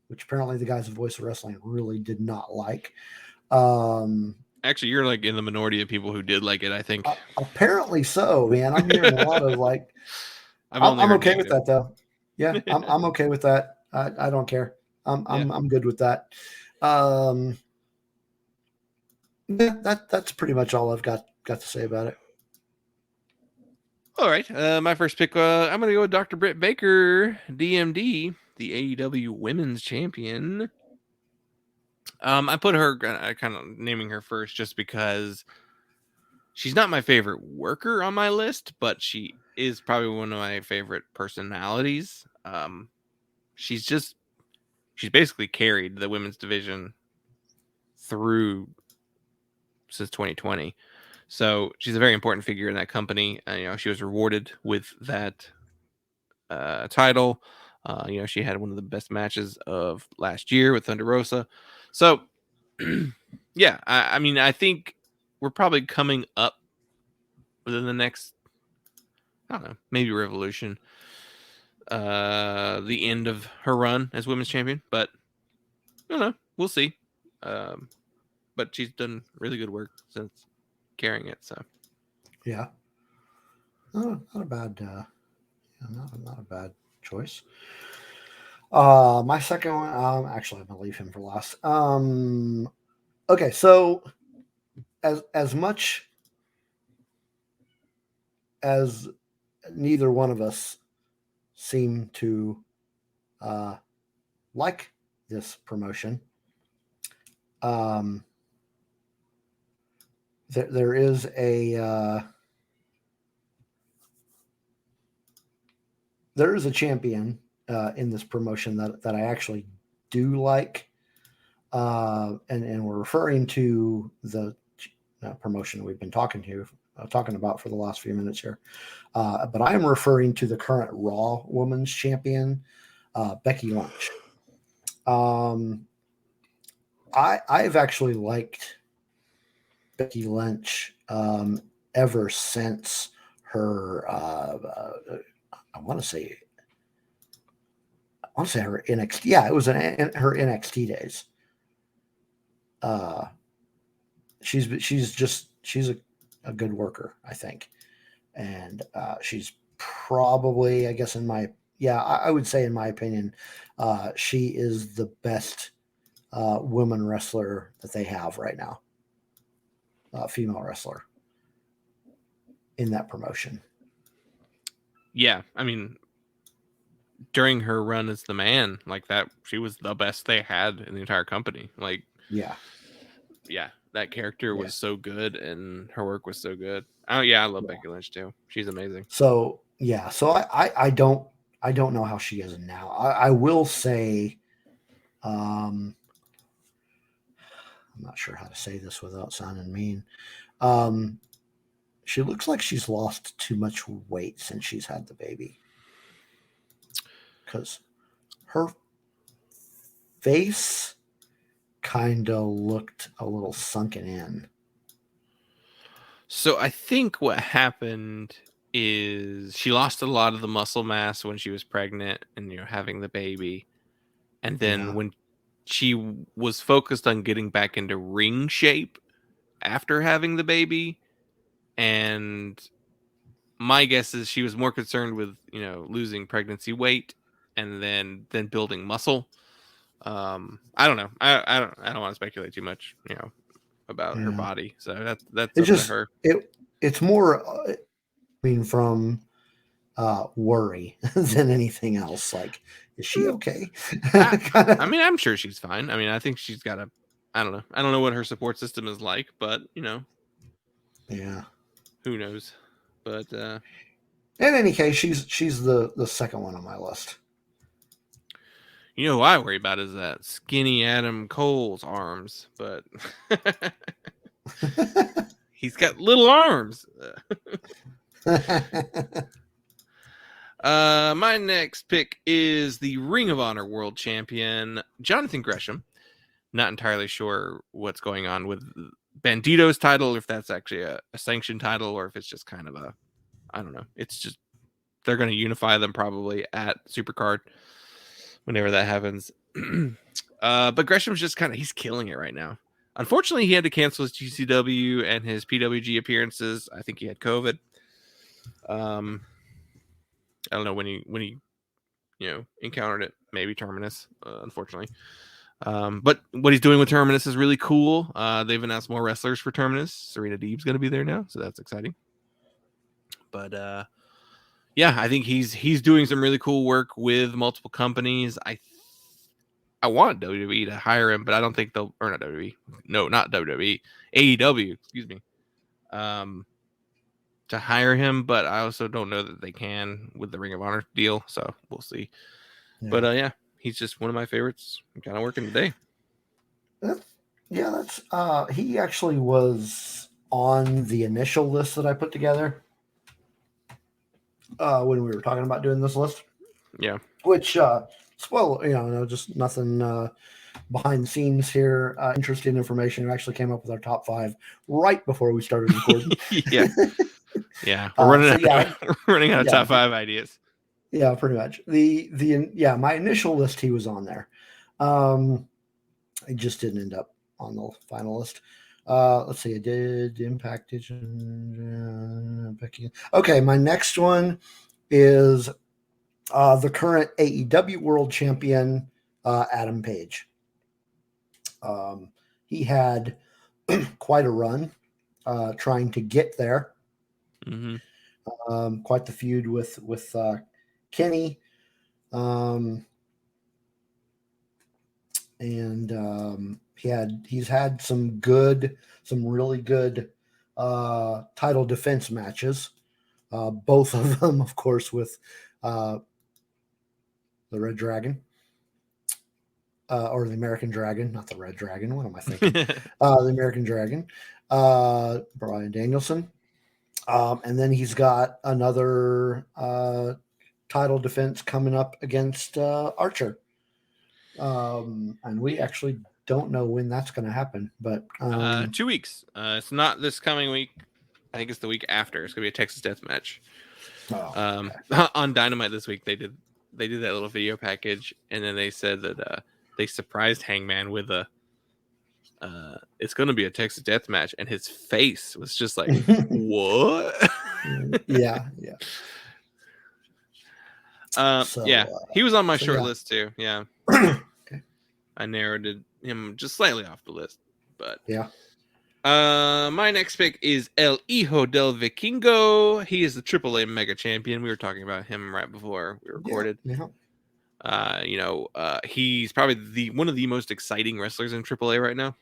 C: which apparently the guys at Voice of Wrestling really did not like.
B: Actually, you're like in the minority of people who did like it, I think.
C: Apparently so, man. I'm hearing a lot of like.
B: I'm
C: okay with that though. Yeah, I'm okay with that. I don't care. I'm good with that. Yeah, that's pretty much all I've got to say about it.
B: All right, my first pick. I'm gonna go with Dr. Britt Baker, DMD, the AEW Women's Champion. I put her kind of naming her first just because she's not my favorite worker on my list, but she is probably one of my favorite personalities. She's basically carried the women's division through since 2020. So she's a very important figure in that company. She was rewarded with that title. She had one of the best matches of last year with Thunder Rosa. So, yeah, I mean, I think we're probably coming up within the next, I don't know, maybe Revolution, the end of her run as women's champion. But I don't know, we'll see. But she's done really good work since carrying it. So,
C: yeah, not a bad, not a bad choice. My second one, actually, I'm gonna leave him for last. Okay, so as much as neither one of us seem to like this promotion, there is a champion in this promotion that I actually do like, and we're referring to the promotion we've been talking about for the last few minutes here. But I am referring to the current Raw Women's Champion, Becky Lynch. I've actually liked Becky Lynch ever since her. I want to say her NXT. Yeah, it was her NXT days. She's a good worker, I think, and she's probably, I guess, I would say in my opinion, she is the best woman wrestler that they have right now, female wrestler in that promotion.
B: yeah, I mean, during her run as the man, like that, she was the best they had in the entire company. Like, yeah, that character was so good, and her work was so good. Oh yeah, I love Becky Lynch too. She's amazing.
C: So yeah, so I don't know how she is now. I will say, I'm not sure how to say this without sounding mean. She looks like she's lost too much weight since she's had the baby, because her face kind of looked a little sunken in.
B: So I think what happened is she lost a lot of the muscle mass when she was pregnant and having the baby, and then when she was focused on getting back into ring shape after having the baby, and my guess is she was more concerned with losing pregnancy weight and then building muscle. I don't know. I don't want to speculate too much, about her body. So that's
C: It's
B: up to
C: just
B: her.
C: it's more from worry than anything else. Like, is she okay?
B: I mean, I'm sure she's fine. I mean, I think she's got I don't know. I don't know what her support system is like, but
C: Yeah.
B: who knows? But
C: in any case, she's the second one on my list.
B: Who I worry about is that skinny Adam Cole's arms, but he's got little arms. My next pick is the Ring of Honor World Champion, Jonathan Gresham. Not entirely sure what's going on with Bandito's title, if that's actually a sanctioned title, or if it's just kind of I don't know. It's just, they're going to unify them probably at Supercard whenever that happens. But Gresham's just he's killing it right now. Unfortunately, he had to cancel his GCW and his PWG appearances. I think he had COVID. I don't know when he encountered it. Maybe Terminus, unfortunately. But what he's doing with Terminus is really cool. They've announced more wrestlers for Terminus. Serena Deeb's going to be there now, so that's exciting. But yeah, I think he's doing some really cool work with multiple companies. I want WWE to hire him, but I don't think they'll, or not WWE. No, not WWE. AEW, excuse me. To hire him, but I also don't know that they can with the Ring of Honor deal, so we'll see. Yeah. But yeah, he's just one of my favorites. I'm kind of working today.
C: That's he actually was on the initial list that I put together when we were talking about doing this list.
B: Yeah.
C: Which spoiler, just nothing behind the scenes here. Interesting information. We actually came up with our top 5 right before we started recording.
B: Yeah. Yeah. We're running out of top 5 ideas.
C: Yeah, pretty much. My initial list, he was on there. It just didn't end up on the final list. Let's see. I did Impact. Okay, my next one is the current AEW World Champion, Adam Page. He had quite a run trying to get there.
B: Mm-hmm.
C: Quite the feud with Kenny. And he's had some really good title defense matches. Both of them, of course, with the Red Dragon. Or the American Dragon, not the Red Dragon. What am I thinking? The American Dragon, Bryan Danielson. And then he's got another title defense coming up against Archer. And we actually don't know when that's going to happen, but
B: 2 weeks. It's not this coming week. I think it's the week after. It's going to be a Texas Death Match. Okay. On Dynamite this week, they did that little video package, and then they said that they surprised Hangman with it's going to be a Texas Death Match, and his face was just like, what?
C: Yeah.
B: Yeah, he was on my short list too. Yeah.
C: Okay.
B: I narrowed him just slightly off the list, but
C: yeah.
B: My next pick is El Hijo del Vikingo. He is the AAA Mega Champion. We were talking about him right before we recorded.
C: Yeah.
B: He's probably one of the most exciting wrestlers in AAA right now.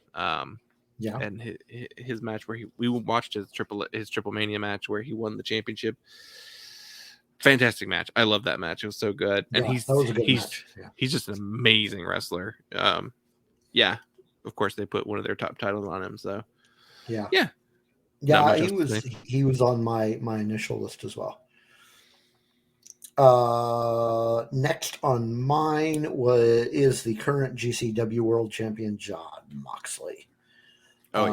C: Yeah.
B: And his match where we watched his Triple Mania match where he won the championship. Fantastic match. I love that match. It was so good. And
C: that was a good match. Yeah.
B: He's just an amazing wrestler. Yeah. Of course, they put one of their top titles on him. So
C: yeah. He was on my initial list as well. Next on mine is the current GCW World Champion Jon Moxley.
B: Oh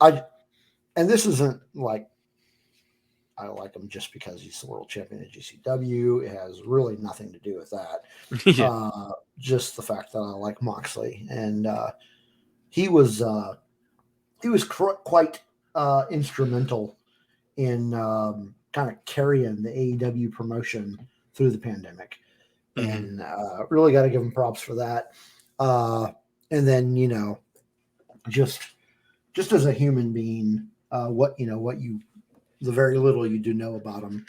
B: yeah.
C: And this isn't like I like him just because he's the world champion at GCW. It has really nothing to do with that.
B: Yeah.
C: Just the fact that I like Moxley, and he was quite instrumental in kind of carrying the AEW promotion through the pandemic, and really got to give him props for that. And then just as a human being, what the very little you do know about him,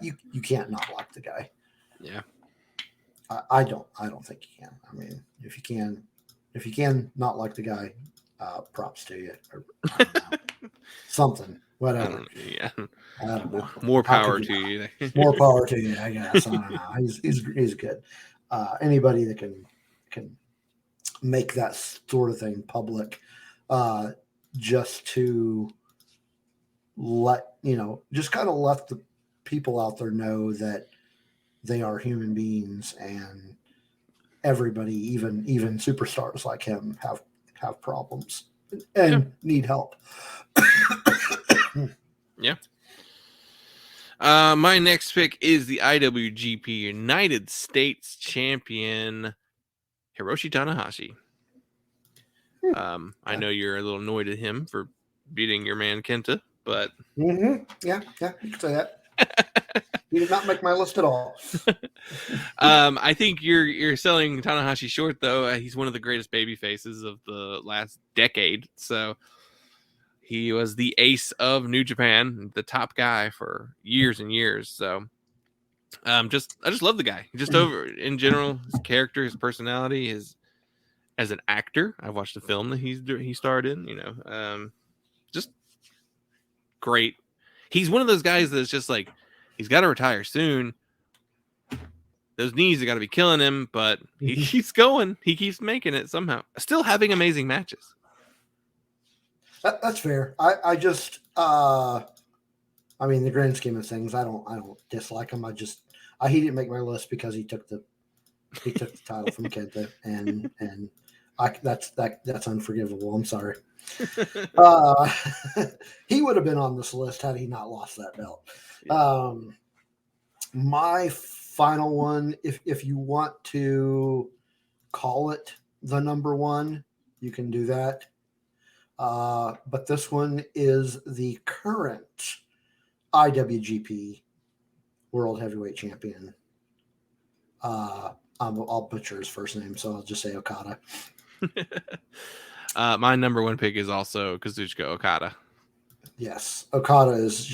C: you can't not like the guy.
B: Yeah.
C: I don't think you can. I mean, if you can not like the guy, props to you. Or, I don't know, something, whatever.
B: Yeah.
C: I don't know.
B: More power to you.
C: More power to you, I guess. I don't know. He's good. Anybody that can make that sort of thing public, just to just kind of let the people out there know that they are human beings, and everybody, even superstars like him, have problems and need help.
B: Yeah. My next pick is the IWGP United States Champion Hiroshi Tanahashi. I know you're a little annoyed at him for beating your man Kenta, but
C: yeah, you can say that. He did not make my list at all.
B: I think you're selling Tanahashi short, though. He's one of the greatest baby faces of the last decade. So he was the ace of New Japan, the top guy for years and years. So I just love the guy. Just over in general, his character, his personality, as an actor. I've watched the film that he starred in. Just great. He's one of those guys that's just like, he's got to retire soon. Those knees have got to be killing him, but he keeps going. He keeps making it somehow. Still having amazing matches.
C: That's fair. I just, I mean, the grand scheme of things, I don't dislike him. He didn't make my list because he took the title from Kenta, and that's unforgivable. I'm sorry. He would have been on this list had he not lost that belt. Yeah. My final one, if you want to call it the number one, you can do that. But this one is the current IWGP World Heavyweight Champion. I'll butcher his first name, so I'll just say Okada.
B: My number one pick is also Kazuchika Okada.
C: Yes, Okada is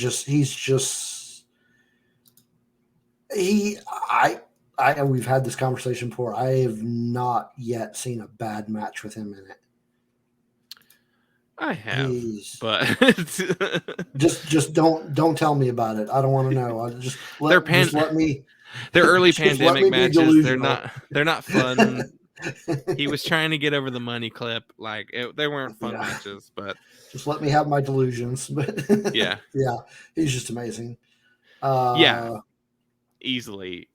C: we've had this conversation before. I have not yet seen a bad match with him in it.
B: I have, but
C: just don't tell me about it. I don't want to know. Just let me.
B: Their early pandemic matches, they're not fun. He was trying to get over the money clip. They weren't fun matches, but
C: just let me have my delusions. But yeah, he's just amazing.
B: Easily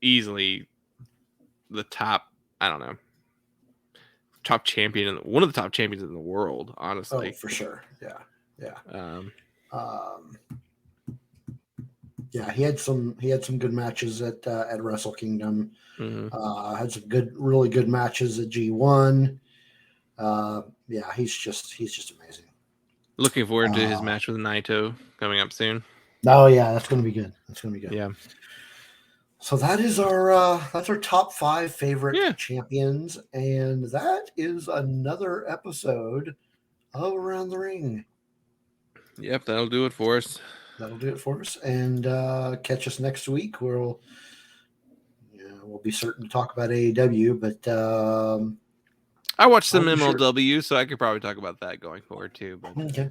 B: the top. I don't know. Top champion, one of the top champions in the world, honestly.
C: Oh, for sure. Yeah. He had some good matches at Wrestle Kingdom. Mm-hmm. Had some really good matches at G1. He's just amazing.
B: Looking forward to his match with Naito coming up soon.
C: Oh yeah, that's going to be good.
B: Yeah.
C: So that is our top 5 favorite champions, and that is another episode of Around the Ring.
B: Yep, that'll do it for us.
C: And catch us next week. We'll be certain to talk about AEW, but
B: I watched some MLW, so I could probably talk about that going forward too. But
C: okay,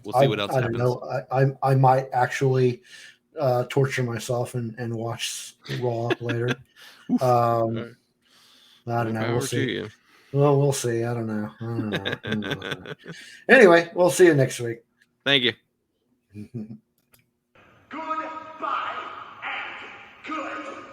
B: we'll see what else happens.
C: I don't know. I might actually torture myself and watch Raw later. I don't know. We'll see. Well, we'll see. I don't know. Anyway, we'll see you next week.
B: Thank you.
D: Goodbye and good